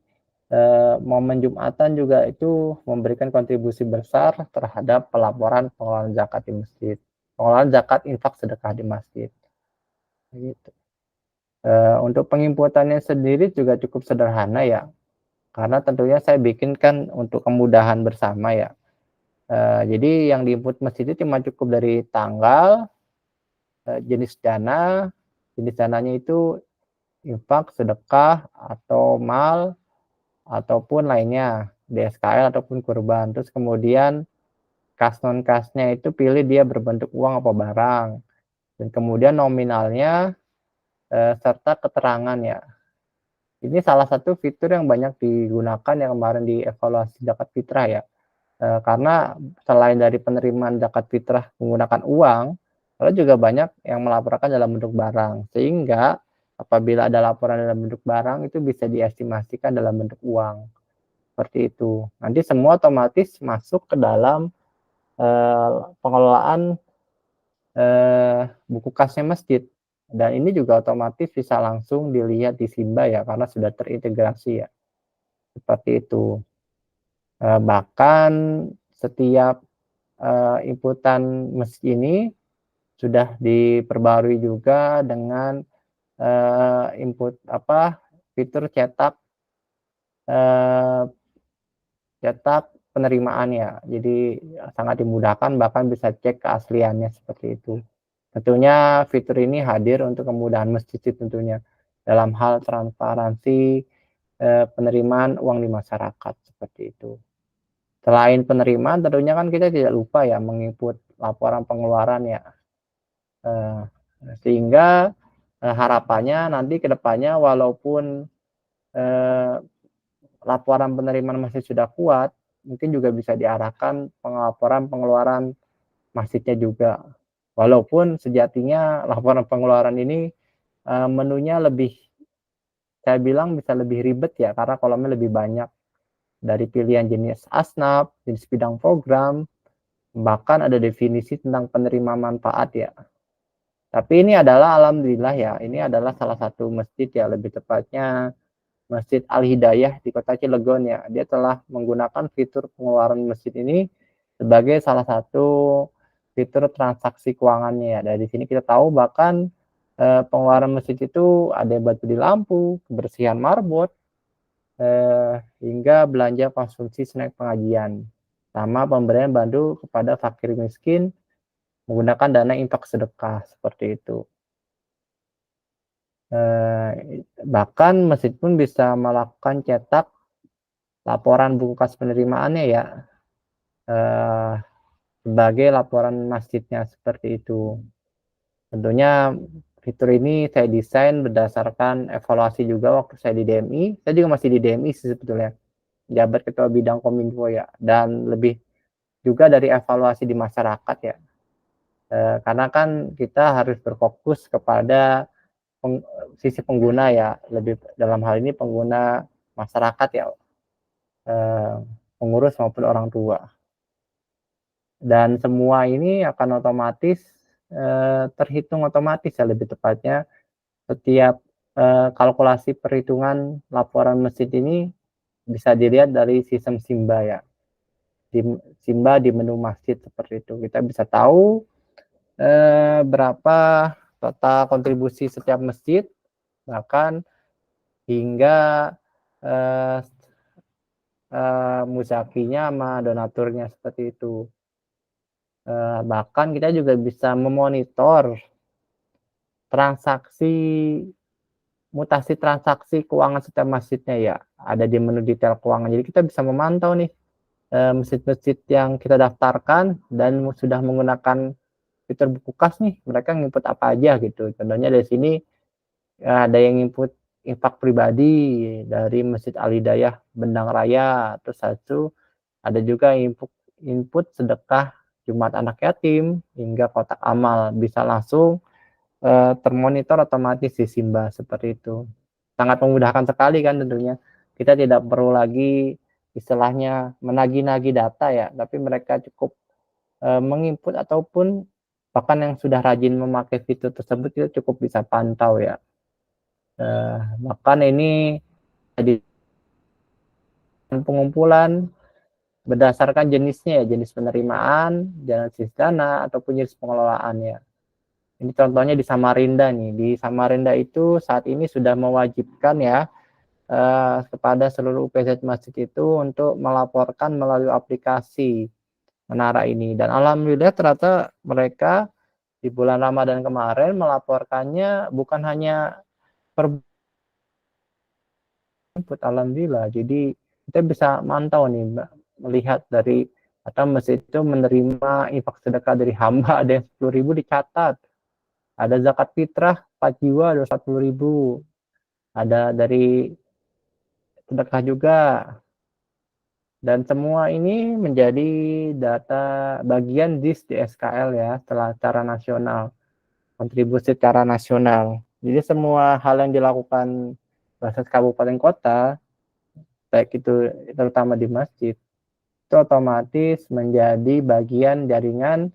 momen Jumatan juga itu memberikan kontribusi besar terhadap pelaporan pengelolaan zakat di masjid, pengelolaan zakat infak sedekah di masjid. Gitu. Untuk penginputannya sendiri juga cukup sederhana ya, karena tentunya saya bikinkan untuk kemudahan bersama ya. Jadi yang diinput masjid itu cuma cukup dari tanggal, jenis dana, jenis dananya itu infak, sedekah, atau mal, ataupun lainnya, DSKL ataupun kurban. Terus kemudian kas non kasnya itu pilih dia berbentuk uang apa barang. Dan kemudian nominalnya serta keterangan ya. Ini salah satu fitur yang banyak digunakan yang kemarin di evaluasi zakat fitrah ya. Karena selain dari penerimaan zakat fitrah menggunakan uang, lalu juga banyak yang melaporkan dalam bentuk barang. Sehingga apabila ada laporan dalam bentuk barang itu bisa diestimasikan dalam bentuk uang. Seperti itu. Nanti semua otomatis masuk ke dalam pengelolaan buku kasnya masjid. Dan ini juga otomatis bisa langsung dilihat di Simba ya, karena sudah terintegrasi ya. Seperti itu. Bahkan setiap inputan masjid ini sudah diperbarui juga dengan input fitur cetak penerimaan ya. Jadi sangat dimudahkan, bahkan bisa cek keasliannya seperti itu. Tentunya fitur ini hadir untuk kemudahan masjid tentunya dalam hal transparansi penerimaan uang di masyarakat seperti itu. Selain penerimaan tentunya kan kita tidak lupa ya menginput laporan pengeluaran ya. Sehingga harapannya nanti ke depannya walaupun laporan penerimaan masjid sudah kuat, mungkin juga bisa diarahkan pelaporan pengeluaran masjidnya juga. Walaupun sejatinya laporan pengeluaran ini menunya lebih, saya bilang bisa lebih ribet ya, karena kolomnya lebih banyak dari pilihan jenis asnaf, jenis bidang program, bahkan ada definisi tentang penerima manfaat ya. Tapi ini adalah alhamdulillah ya, ini adalah salah satu masjid ya, lebih tepatnya Masjid Al-Hidayah di Kota Cilegon ya. Dia telah menggunakan fitur pengeluaran masjid ini sebagai salah satu fitur transaksi keuangannya ya. Dari sini kita tahu bahkan pengeluaran masjid itu ada batu di lampu, kebersihan marbot, hingga belanja konsumsi snack pengajian, sama pemberian bantu kepada fakir miskin menggunakan dana infak sedekah seperti itu. Bahkan masjid pun bisa melakukan cetak laporan buku kas penerimaannya ya, sebagai laporan masjidnya seperti itu. Tentunya fitur ini saya desain berdasarkan evaluasi juga waktu saya di DMI. Saya juga masih di DMI sih sebetulnya, jabat ketua bidang kominfo ya, dan lebih juga dari evaluasi di masyarakat ya. Karena kan kita harus berfokus kepada sisi pengguna ya, lebih dalam hal ini pengguna masyarakat ya, pengurus maupun orang tua. Dan semua ini akan otomatis terhitung otomatis ya, lebih tepatnya setiap kalkulasi perhitungan laporan masjid ini bisa dilihat dari sistem Simba ya. Simba di menu masjid seperti itu. Kita bisa tahu berapa total kontribusi setiap masjid, bahkan hingga muzakinya sama donaturnya seperti itu. Bahkan kita juga bisa memonitor transaksi mutasi transaksi keuangan setiap masjidnya ya, ada di menu detail keuangan. Jadi kita bisa memantau nih masjid-masjid yang kita daftarkan dan sudah menggunakan fitur buku kas nih, mereka nginput apa aja gitu. Contohnya dari sini ada yang input infak pribadi dari Masjid Al Hidayah Bendang Raya, terus ada juga input sedekah Jumat anak yatim hingga kotak amal, bisa langsung termonitor otomatis di Simba seperti itu. Sangat memudahkan sekali kan tentunya. Kita tidak perlu lagi istilahnya menagih-nagih data ya, tapi mereka cukup menginput ataupun bahkan yang sudah rajin memakai fitur tersebut itu cukup bisa pantau ya. Bahkan ini jadi pengumpulan berdasarkan jenisnya ya, jenis penerimaan, jenis dana ataupun jenis pengelolaannya. Ini contohnya di Samarinda nih. Di Samarinda itu saat ini sudah mewajibkan ya kepada seluruh UPZ masjid itu untuk melaporkan melalui aplikasi Menara ini. Dan alhamdulillah ternyata mereka di bulan Ramadan kemarin melaporkannya bukan hanya per input, alhamdulillah. Jadi kita bisa mantau nih, melihat dari atau masjid itu menerima infak sedekah dari hamba ada yang 10.000 dicatat. Ada zakat fitrah 4 jiwa 240.000. Ada dari sedekah juga. Dan semua ini menjadi data bagian DIS di SKL ya, secara nasional. Kontribusi secara nasional. Jadi semua hal yang dilakukan Basnas Kabupaten Kota, baik itu terutama di masjid, itu otomatis menjadi bagian jaringan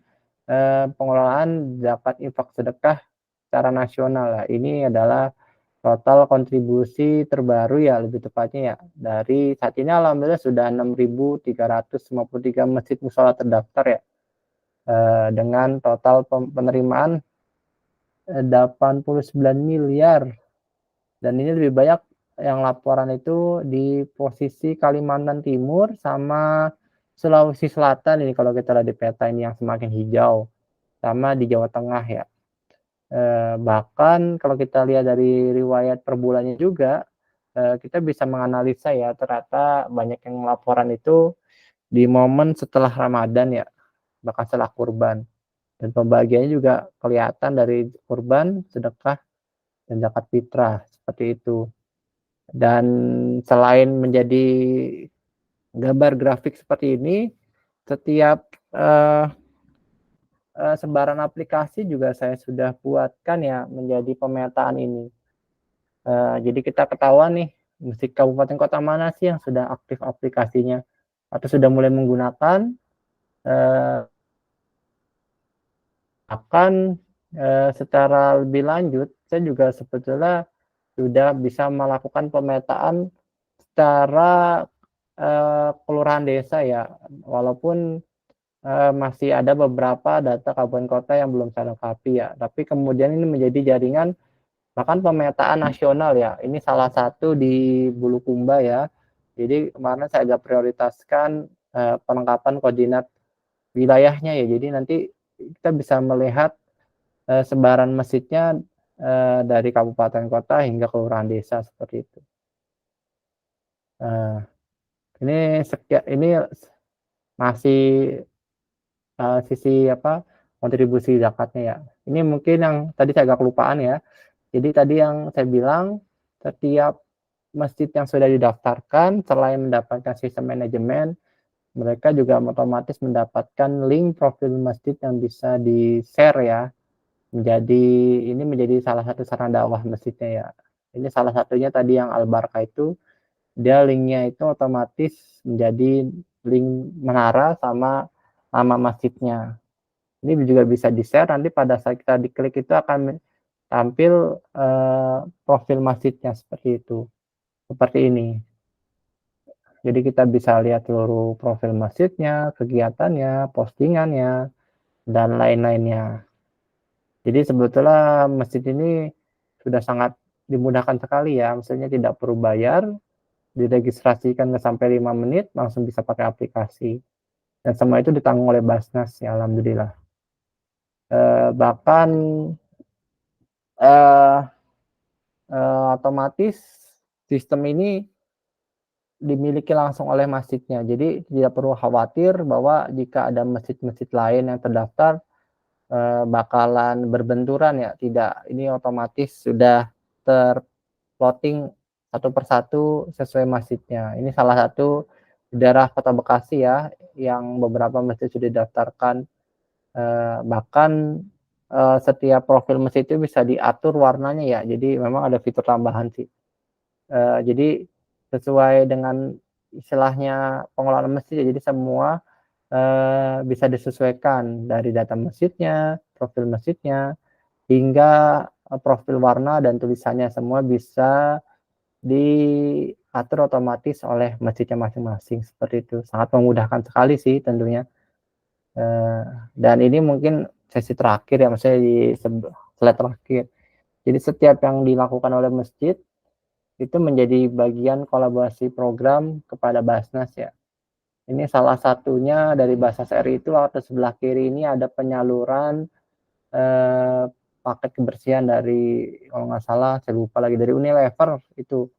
pengelolaan zakat infak sedekah secara nasional. Ini adalah total kontribusi terbaru ya, lebih tepatnya ya, dari saat ini alhamdulillah sudah 6.353 masjid mushola terdaftar ya, dengan total penerimaan 89 miliar. Dan ini lebih banyak yang laporan itu di posisi Kalimantan Timur sama Sulawesi Selatan ini kalau kita lihat di peta ini yang semakin hijau, sama di Jawa Tengah ya. Bahkan kalau kita lihat dari riwayat per bulannya juga, kita bisa menganalisa ya, ternyata banyak yang laporan itu di momen setelah Ramadan ya, bahkan setelah kurban. Dan pembagiannya juga kelihatan dari kurban, sedekah, dan zakat fitrah, seperti itu. Dan selain menjadi gambar grafik seperti ini, setiap sebaran aplikasi juga saya sudah buatkan ya menjadi pemetaan ini. Jadi kita ketahuan nih, masjid kabupaten kota mana sih yang sudah aktif aplikasinya atau sudah mulai menggunakan. Akan secara lebih lanjut, saya juga sebetulnya sudah bisa melakukan pemetaan secara kelurahan desa ya, walaupun masih ada beberapa data kabupaten kota yang belum saya lengkapi ya, tapi kemudian ini menjadi jaringan bahkan pemetaan nasional ya. Ini salah satu di Bulukumba ya. Jadi kemarin saya agak prioritaskan penangkapan koordinat wilayahnya ya. Jadi nanti kita bisa melihat sebaran masjidnya dari kabupaten kota hingga kelurahan desa seperti itu. Ini masih sisi kontribusi zakatnya ya. Ini mungkin yang tadi saya agak kelupaan ya. Jadi tadi yang saya bilang, setiap masjid yang sudah didaftarkan selain mendapatkan sistem manajemen, mereka juga otomatis mendapatkan link profil masjid yang bisa di-share ya. Ini menjadi salah satu sarana dakwah masjidnya ya. Ini salah satunya tadi yang Al-Barkah itu, dia linknya itu otomatis menjadi link menara sama nama masjidnya. Ini juga bisa di-share, nanti pada saat kita diklik itu akan tampil profil masjidnya seperti itu. Seperti ini. Jadi kita bisa lihat seluruh profil masjidnya, kegiatannya, postingannya, dan lain-lainnya. Jadi sebetulnya masjid ini sudah sangat dimudahkan sekali ya, maksudnya tidak perlu bayar, diregistrasikan nggak sampai 5 menit, langsung bisa pakai aplikasi. Dan semua itu ditanggung oleh Basnas ya, alhamdulillah. Bahkan eh, otomatis sistem ini dimiliki langsung oleh masjidnya. Jadi tidak perlu khawatir bahwa jika ada masjid-masjid lain yang terdaftar bakalan berbenturan ya. Tidak, ini otomatis sudah terplotting satu persatu sesuai masjidnya. Ini salah satu di daerah Kota Bekasi ya, yang beberapa masjid sudah didaftarkan. Bahkan setiap profil masjid itu bisa diatur warnanya ya. Jadi memang ada fitur tambahan sih. Jadi sesuai dengan istilahnya pengelolaan masjid, jadi semua bisa disesuaikan dari data masjidnya, profil masjidnya, hingga profil warna dan tulisannya semua bisa diatur otomatis oleh masjidnya masing-masing, seperti itu. Sangat memudahkan sekali sih tentunya. Dan ini mungkin sesi terakhir ya, maksudnya di slide terakhir. Jadi setiap yang dilakukan oleh masjid itu menjadi bagian kolaborasi program kepada Basnas ya. Ini salah satunya dari Basnas RI itu lewat sebelah kiri ini ada penyaluran paket kebersihan dari, kalau nggak salah saya lupa lagi, dari Unilever. Itu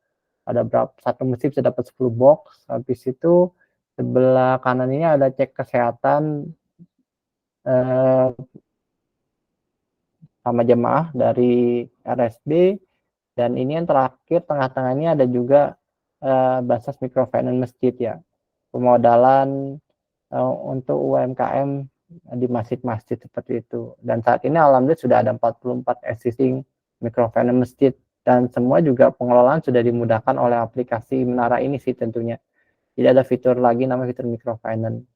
ada berapa, satu masjid bisa dapat 10 box. Habis itu sebelah kanan ini ada cek kesehatan sama jemaah dari RSB. Dan ini yang terakhir tengah-tengah ini ada juga Basnas Microfinance Masjid ya, pemodalan untuk UMKM di masjid-masjid seperti itu. Dan saat ini alhamdulillah sudah ada 44 existing microfinance masjid, dan semua juga pengelolaan sudah dimudahkan oleh aplikasi Menara ini sih tentunya. Jadi ada fitur lagi namanya fitur microfinance.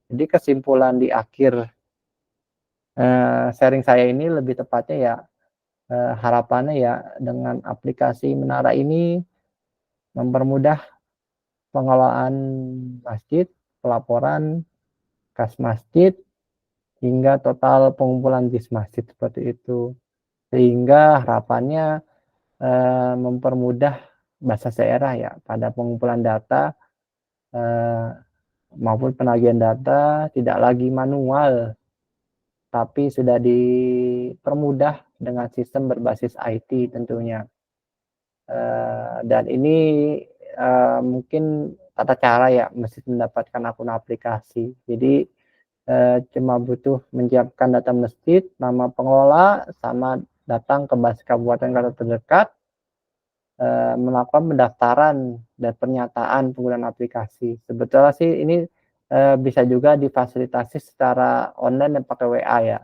Jadi kesimpulan di akhir sharing saya ini lebih tepatnya ya, harapannya ya dengan aplikasi Menara ini mempermudah pengelolaan masjid, pelaporan kas masjid, hingga total pengumpulan jis masjid seperti itu. Sehingga harapannya mempermudah bahasa daerah ya pada pengumpulan data maupun penagihan data, tidak lagi manual, tapi sudah dipermudah dengan sistem berbasis IT tentunya. Dan ini mungkin tata cara ya masjid mendapatkan akun aplikasi. Jadi cuma butuh menyiapkan data masjid, nama pengelola, sama datang ke kabupaten kota terdekat, melakukan pendaftaran dan pernyataan penggunaan aplikasi. Sebetulnya sih ini bisa juga difasilitasi secara online dan pakai WA ya.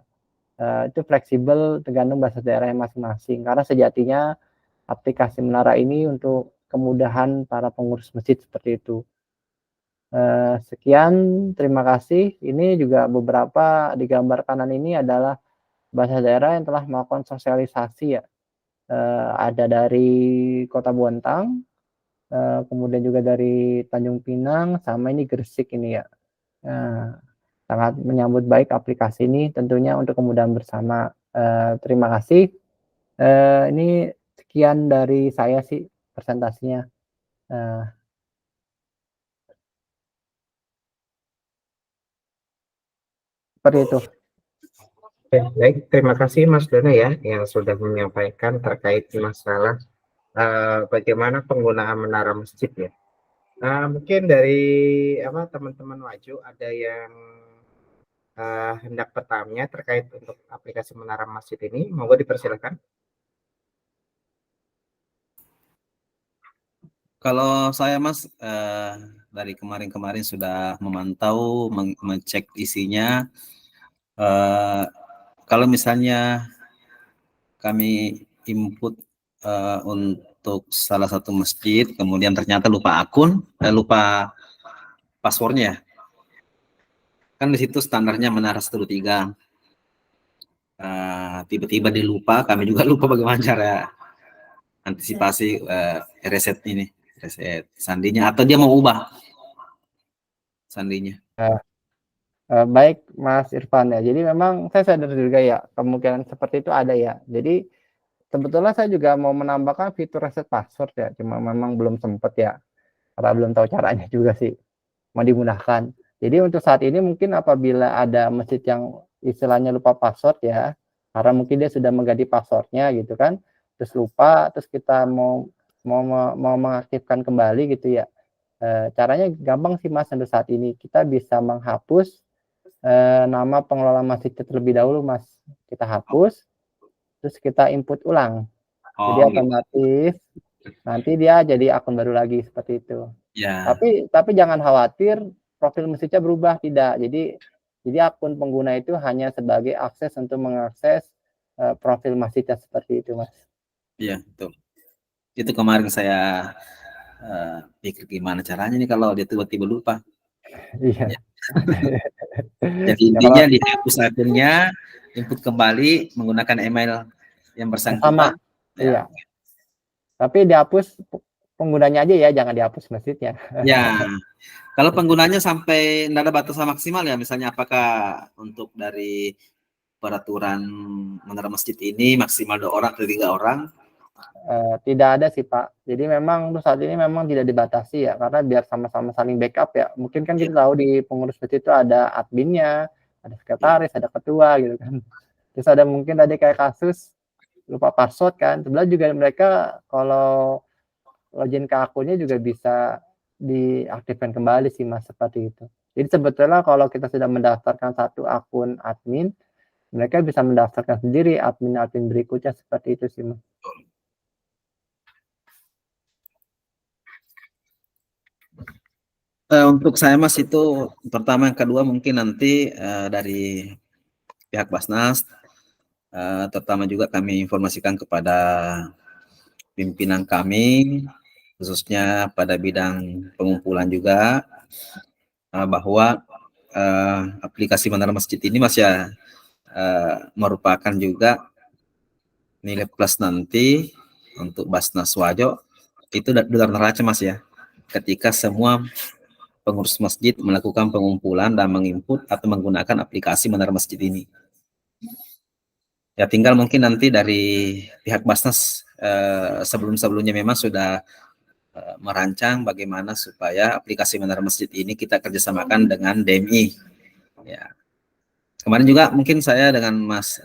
Itu fleksibel tergantung bahasa daerahnya masing-masing. Karena sejatinya aplikasi Menara ini untuk kemudahan para pengurus masjid seperti itu. Sekian, terima kasih. Ini juga beberapa di gambar kanan ini adalah bahasa daerah yang telah melakukan sosialisasi ya. Ada dari Kota Bontang, kemudian juga dari Tanjung Pinang, sama ini Gresik ini ya. Sangat menyambut baik aplikasi ini tentunya untuk kemudahan bersama. Terima kasih. Ini sekian dari saya sih presentasinya. Seperti itu. Oke, baik, terima kasih Mas Dono ya yang sudah menyampaikan terkait masalah bagaimana penggunaan menara masjid ya. Mungkin dari teman-teman Waju ada yang hendak bertanya terkait untuk aplikasi menara masjid ini, monggo dipersilakan. Kalau saya Mas dari kemarin-kemarin sudah memantau, mengecek isinya. Kalau misalnya kami input untuk salah satu masjid, kemudian ternyata lupa akun, lupa passwordnya, kan di situ standarnya Menara 123. Tiba-tiba dilupa, kami juga lupa bagaimana cara antisipasi reset ini, reset sandinya, atau dia mau ubah sandinya. Baik Mas Irfan ya. Jadi memang saya sadar juga ya kemungkinan seperti itu ada ya. Jadi sebetulnya saya juga mau menambahkan fitur reset password ya, cuma memang belum sempat ya, karena belum tahu caranya juga sih, mau dimudahkan. Jadi untuk saat ini mungkin apabila ada masjid yang istilahnya lupa password ya, karena mungkin dia sudah mengganti passwordnya gitu kan, terus lupa, terus kita mau mengaktifkan kembali gitu ya. Caranya gampang sih Mas untuk saat ini. Kita bisa menghapus nama pengelola masjidnya terlebih dahulu Mas. Kita hapus, terus kita input ulang. Jadi Oh, gitu. otomatis nanti dia jadi akun baru lagi seperti itu. Ya, Tapi jangan khawatir profil masjidnya berubah, tidak. Jadi akun pengguna itu hanya sebagai akses untuk mengakses profil masjidnya seperti itu Mas. iya, betul. Itu kemarin saya pikir gimana caranya nih kalau dia tiba-tiba lupa. Iya. Ya. Jadi Ya, kalau intinya dihapus akunnya, input kembali menggunakan email yang sama, bersangkutan. iya. Ya, Tapi dihapus penggunanya aja ya, jangan dihapus masjidnya. ya. Kalau penggunanya sampai tidak ada batasan maksimal ya, misalnya apakah untuk dari peraturan menara masjid ini maksimal 2 orang atau 3 orang? Tidak ada sih Pak. Jadi memang untuk saat ini memang tidak dibatasi ya, karena biar sama-sama saling backup ya. Mungkin kan Ya, kita tahu di pengurus masjid itu ada adminnya, ada ya. sekretaris, ada ketua gitu kan. Terus ada mungkin tadi kayak kasus lupa password kan. Sebenarnya juga mereka kalau login ke akunnya juga bisa diaktifkan kembali sih Mas seperti itu. Jadi sebetulnya kalau kita sudah mendaftarkan satu akun admin, mereka bisa mendaftarkan sendiri admin-admin berikutnya seperti itu sih Mas. Untuk saya Mas itu pertama, yang kedua mungkin nanti dari pihak Basnas, terutama juga kami informasikan kepada pimpinan kami, khususnya pada bidang pengumpulan juga, bahwa aplikasi Menara Masjid ini Mas ya merupakan juga nilai plus nanti untuk Basnas Wajo itu dolar neraca Mas ya, ketika semua pengurus masjid melakukan pengumpulan dan menginput atau menggunakan aplikasi Menara Masjid ini. Ya tinggal mungkin nanti dari pihak Basnas sebelum-sebelumnya memang sudah merancang bagaimana supaya aplikasi Menara Masjid ini kita kerjasamakan dengan DMI. Ya. Kemarin juga mungkin saya dengan Mas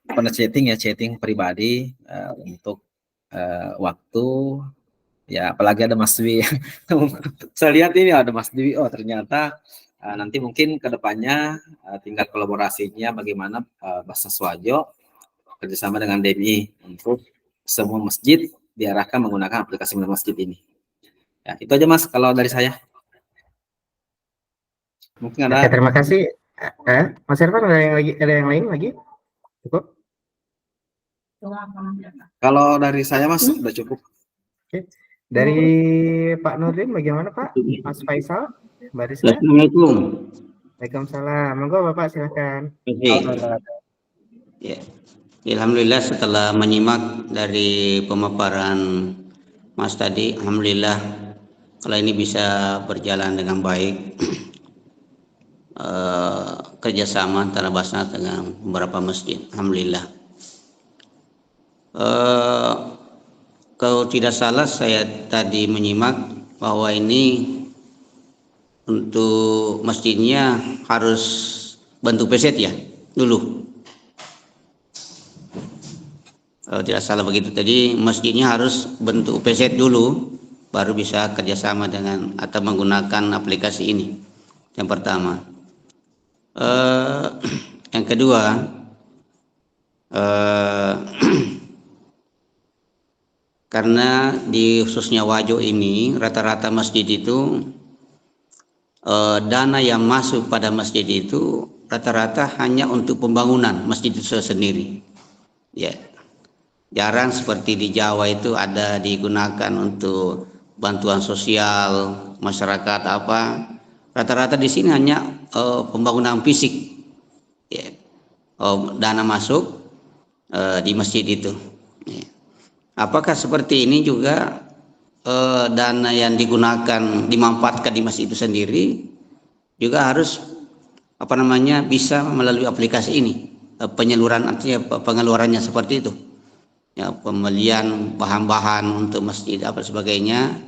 pernah chatting pribadi untuk waktu. Ya, apalagi ada Mas Dwi. Saya lihat ini ada Mas Dwi. Oh, ternyata nanti mungkin ke depannya tinggal kolaborasinya bagaimana Basnas Wajo kerjasama dengan DMI untuk semua masjid diarahkan menggunakan aplikasi masjid ini. Ya, itu aja Mas kalau dari saya. Mungkin ada. Oke, terima kasih. Mas Irfan, ada yang lain lagi? Cukup? Kalau dari saya Mas sudah cukup. Oke. Dari Pak Nurdin bagaimana Pak? Mas Faisal, Mbak Rizka? Assalamualaikum. Waalaikumsalam. Monggo Bapak silakan. Ya. Alhamdulillah setelah menyimak dari pemaparan Mas tadi, alhamdulillah kalau ini bisa berjalan dengan baik. Kerjasama antara Basnas dengan beberapa masjid, alhamdulillah. Kalau tidak salah saya tadi menyimak bahwa ini untuk masjidnya harus bentuk peset ya dulu. Kalau tidak salah begitu tadi, masjidnya harus bentuk peset dulu, baru bisa kerjasama dengan atau menggunakan aplikasi ini. Yang pertama. Yang kedua, karena di khususnya Wajo ini rata-rata masjid itu dana yang masuk pada masjid itu rata-rata hanya untuk pembangunan masjid itu sendiri. Ya, jarang seperti di Jawa itu ada digunakan untuk bantuan sosial masyarakat apa. Rata-rata di sini hanya pembangunan fisik. Ya. Dana masuk di masjid itu. Ya. Apakah seperti ini juga dana yang digunakan dimanfaatkan di masjid itu sendiri juga harus bisa melalui aplikasi ini, penyaluran artinya pengeluarannya seperti itu. Ya, pembelian bahan-bahan untuk masjid apa sebagainya.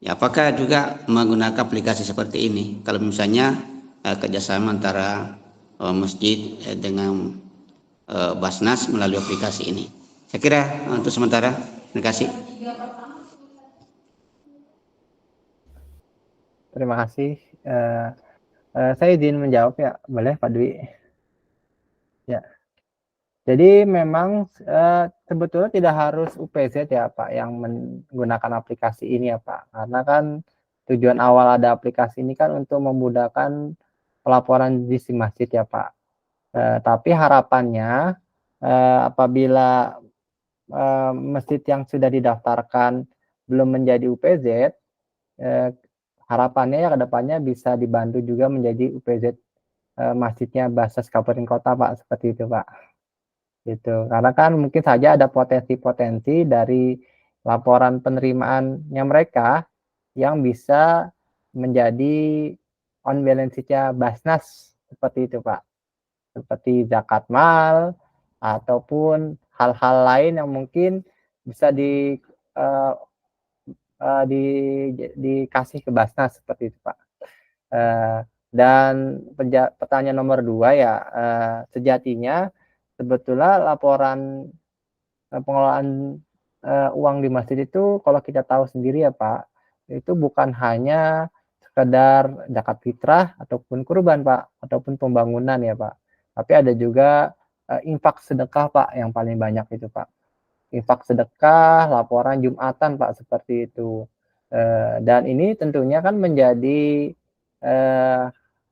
Ya, apakah juga menggunakan aplikasi seperti ini? Kalau misalnya kerjasama antara masjid dengan Basnas melalui aplikasi ini. Saya kira untuk sementara, terima kasih. Terima kasih. Saya izin menjawab ya, boleh Pak Dwi? Ya. Jadi memang sebetulnya tidak harus UPZ ya Pak yang menggunakan aplikasi ini ya Pak. Karena kan tujuan awal ada aplikasi ini kan untuk memudahkan pelaporan di masjid ya Pak. Tapi harapannya apabila masjid yang sudah didaftarkan belum menjadi UPZ, harapannya ya kedepannya bisa dibantu juga menjadi UPZ masjidnya Basnas Kabupaten Kota Pak, seperti itu Pak. Gitu. Karena kan mungkin saja ada potensi-potensi dari laporan penerimaannya mereka yang bisa menjadi on balance sheet-nya Basnas, seperti itu Pak. Seperti zakat mal ataupun hal-hal lain yang mungkin bisa dikasih ke Basnas, seperti itu Pak. Dan pertanyaan nomor 2 ya, sejatinya sebetulnya laporan pengelolaan uang di masjid itu kalau kita tahu sendiri ya Pak, itu bukan hanya sekedar zakat fitrah ataupun kurban Pak, ataupun pembangunan ya Pak. Tapi ada juga infak sedekah Pak yang paling banyak itu Pak. Infak sedekah, laporan Jumatan Pak, seperti itu. Dan ini tentunya kan menjadi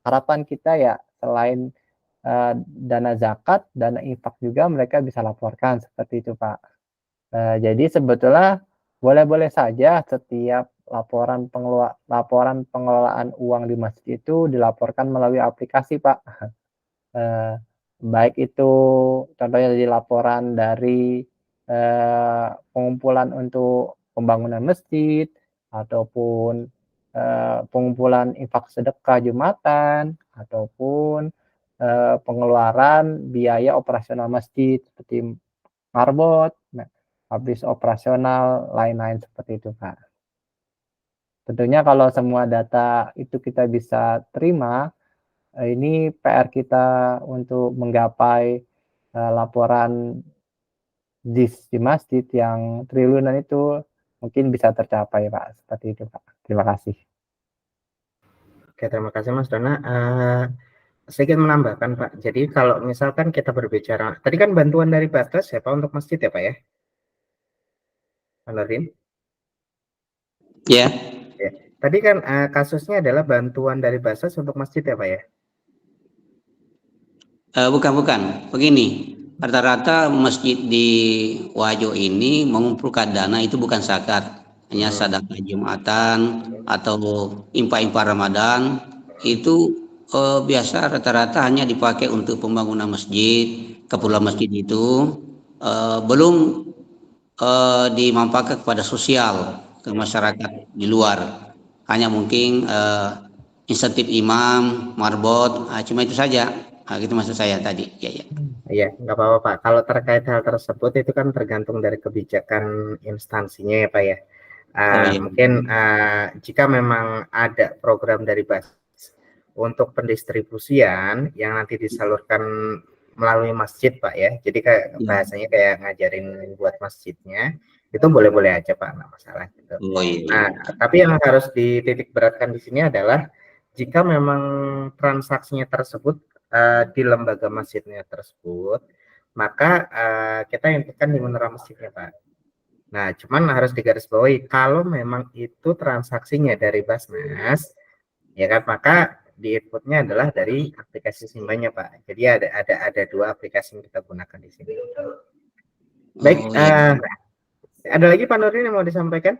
harapan kita ya, selain dana zakat, dana infak juga mereka bisa laporkan, seperti itu Pak. Jadi sebetulnya boleh-boleh saja setiap laporan pengelolaan uang di masjid itu dilaporkan melalui aplikasi Pak. Baik itu contohnya dari laporan dari pengumpulan untuk pembangunan masjid ataupun pengumpulan infak sedekah Jumatan ataupun pengeluaran biaya operasional masjid seperti marbot, habis operasional, lain-lain seperti itu Pak. Tentunya kalau semua data itu kita bisa terima, ini PR kita untuk menggapai laporan di masjid yang triliunan itu mungkin bisa tercapai Pak, seperti itu Pak. Terima kasih. Oke, terima kasih Mas Dona. Sedikit menambahkan Pak, jadi kalau misalkan kita berbicara, tadi kan bantuan dari Basnas ya Pak untuk masjid ya Pak ya? Pak Nurdin? Ya. Ya. Tadi kan kasusnya adalah bantuan dari Basnas untuk masjid ya Pak ya? Bukan. Begini, rata-rata masjid di Wajo ini mengumpulkan dana itu bukan zakat, hanya sedekah Jumatan atau infak-infak Ramadan. Itu biasa rata-rata hanya dipakai untuk pembangunan masjid. Keperluan masjid itu belum dimanfaatkan kepada sosial, ke masyarakat di luar. Hanya mungkin insentif imam, marbot, cuma itu saja. Gitu maksud saya tadi. Ya. Iya, nggak apa-apa Pak. Kalau terkait hal tersebut itu kan tergantung dari kebijakan instansinya ya Pak ya. Iya. Mungkin jika memang ada program dari Basnas untuk pendistribusian yang nanti disalurkan melalui masjid Pak ya. Jadi kayak bahasanya kayak ngajarin buat masjidnya, itu boleh-boleh aja Pak, nggak masalah gitu. Iya. Nah, tapi yang harus dititik beratkan di sini adalah jika memang transaksinya tersebut di lembaga masjidnya tersebut, maka kita inputkan di menara masjidnya Pak. Nah, cuman harus digarisbawahi kalau memang itu transaksinya dari Basnas, ya kan, maka di inputnya adalah dari aplikasi Simbanya Pak. Jadi ada 2 aplikasi yang kita gunakan di sini. Baik, ada lagi Pak Nurdin yang mau disampaikan?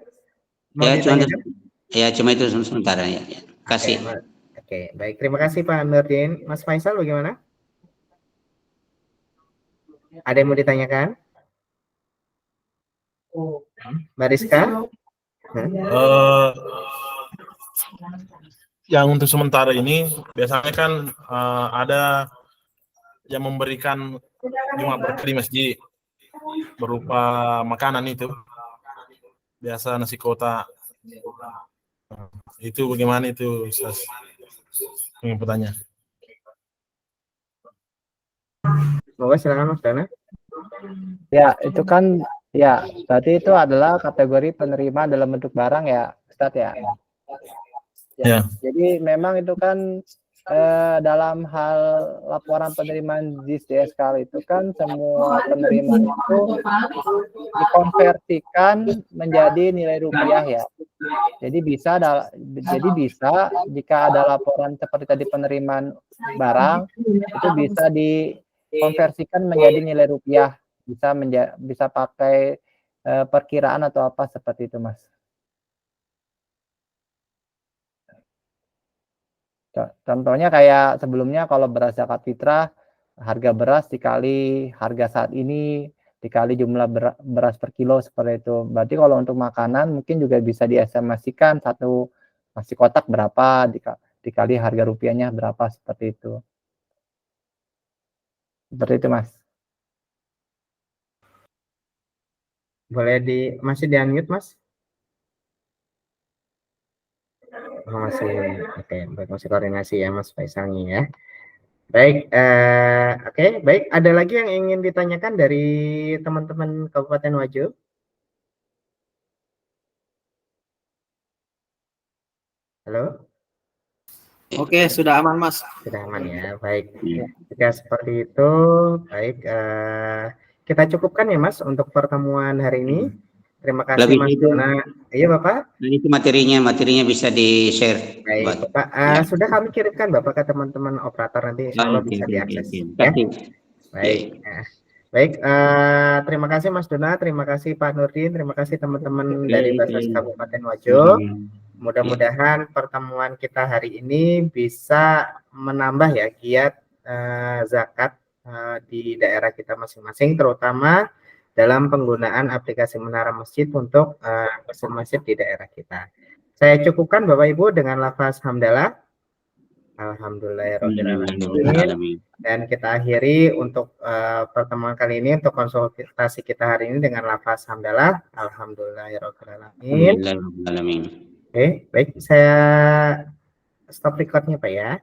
Mau ditanyakan? Cuma itu sementara ya. Kasih. Oke, baik. Terima kasih Pak Nurdin. Mas Faisal bagaimana? Ada yang mau ditanyakan? Mbak Rizka? yang untuk sementara ini biasanya kan ada yang memberikan Jumat berkah di masjid berupa makanan itu, biasa nasi kotak. Itu bagaimana itu, Ustaz? Penginputannya. Semoga silakan Mas Dana. Ya, itu kan ya, berarti itu adalah kategori penerima dalam bentuk barang ya, Ustadz ya. Ya. Jadi memang itu kan dalam hal laporan penerimaan JIS DSK itu kan semua penerimaan itu dikonversikan menjadi nilai rupiah ya. Jadi bisa jika ada laporan seperti tadi penerimaan barang itu bisa dikonversikan menjadi nilai rupiah, bisa pakai perkiraan atau apa seperti itu, Mas. Contohnya kayak sebelumnya kalau beras zakat fitrah, harga beras dikali harga saat ini, dikali jumlah beras per kilo seperti itu. Berarti kalau untuk makanan mungkin juga bisa diestimasikan satu nasi kotak berapa, dikali harga rupiahnya berapa seperti itu. Seperti itu, Mas. Boleh masih di-unmute, Mas? Oh, masih, oke, baik, masih koordinasi ya Mas Faisalnya ya. Baik, oke, baik. Ada lagi yang ingin ditanyakan dari teman-teman Kabupaten Wajo? Halo? Oke, sudah aman Mas. Sudah aman ya, baik. Jika seperti itu, baik. Kita cukupkan ya Mas untuk pertemuan hari ini. Terima kasih Lebih Mas itu. Dona. Iya Bapak. Dan itu materinya bisa di-share. Baik Bapak, Ya. sudah kami kirimkan Bapak ke teman-teman operator, nanti insya Allah bisa diakses. Ya. Baik, baik. Terima kasih Mas Dona, terima kasih Pak Nurdin, terima kasih teman-teman dari Basnas Kabupaten Wajo. Mudah-mudahan pertemuan kita hari ini bisa menambah ya giat zakat di daerah kita masing-masing, terutama dalam penggunaan aplikasi Menara Masjid untuk masjid di daerah kita. Saya cukupkan Bapak Ibu dengan lafaz hamdalah. Alhamdulillahirrahmanirrahim. Dan kita akhiri untuk pertemuan kali ini, untuk konsultasi kita hari ini dengan lafaz hamdalah. Alhamdulillahirrahmanirrahim. Oke, baik. Saya stop recordnya Pak ya.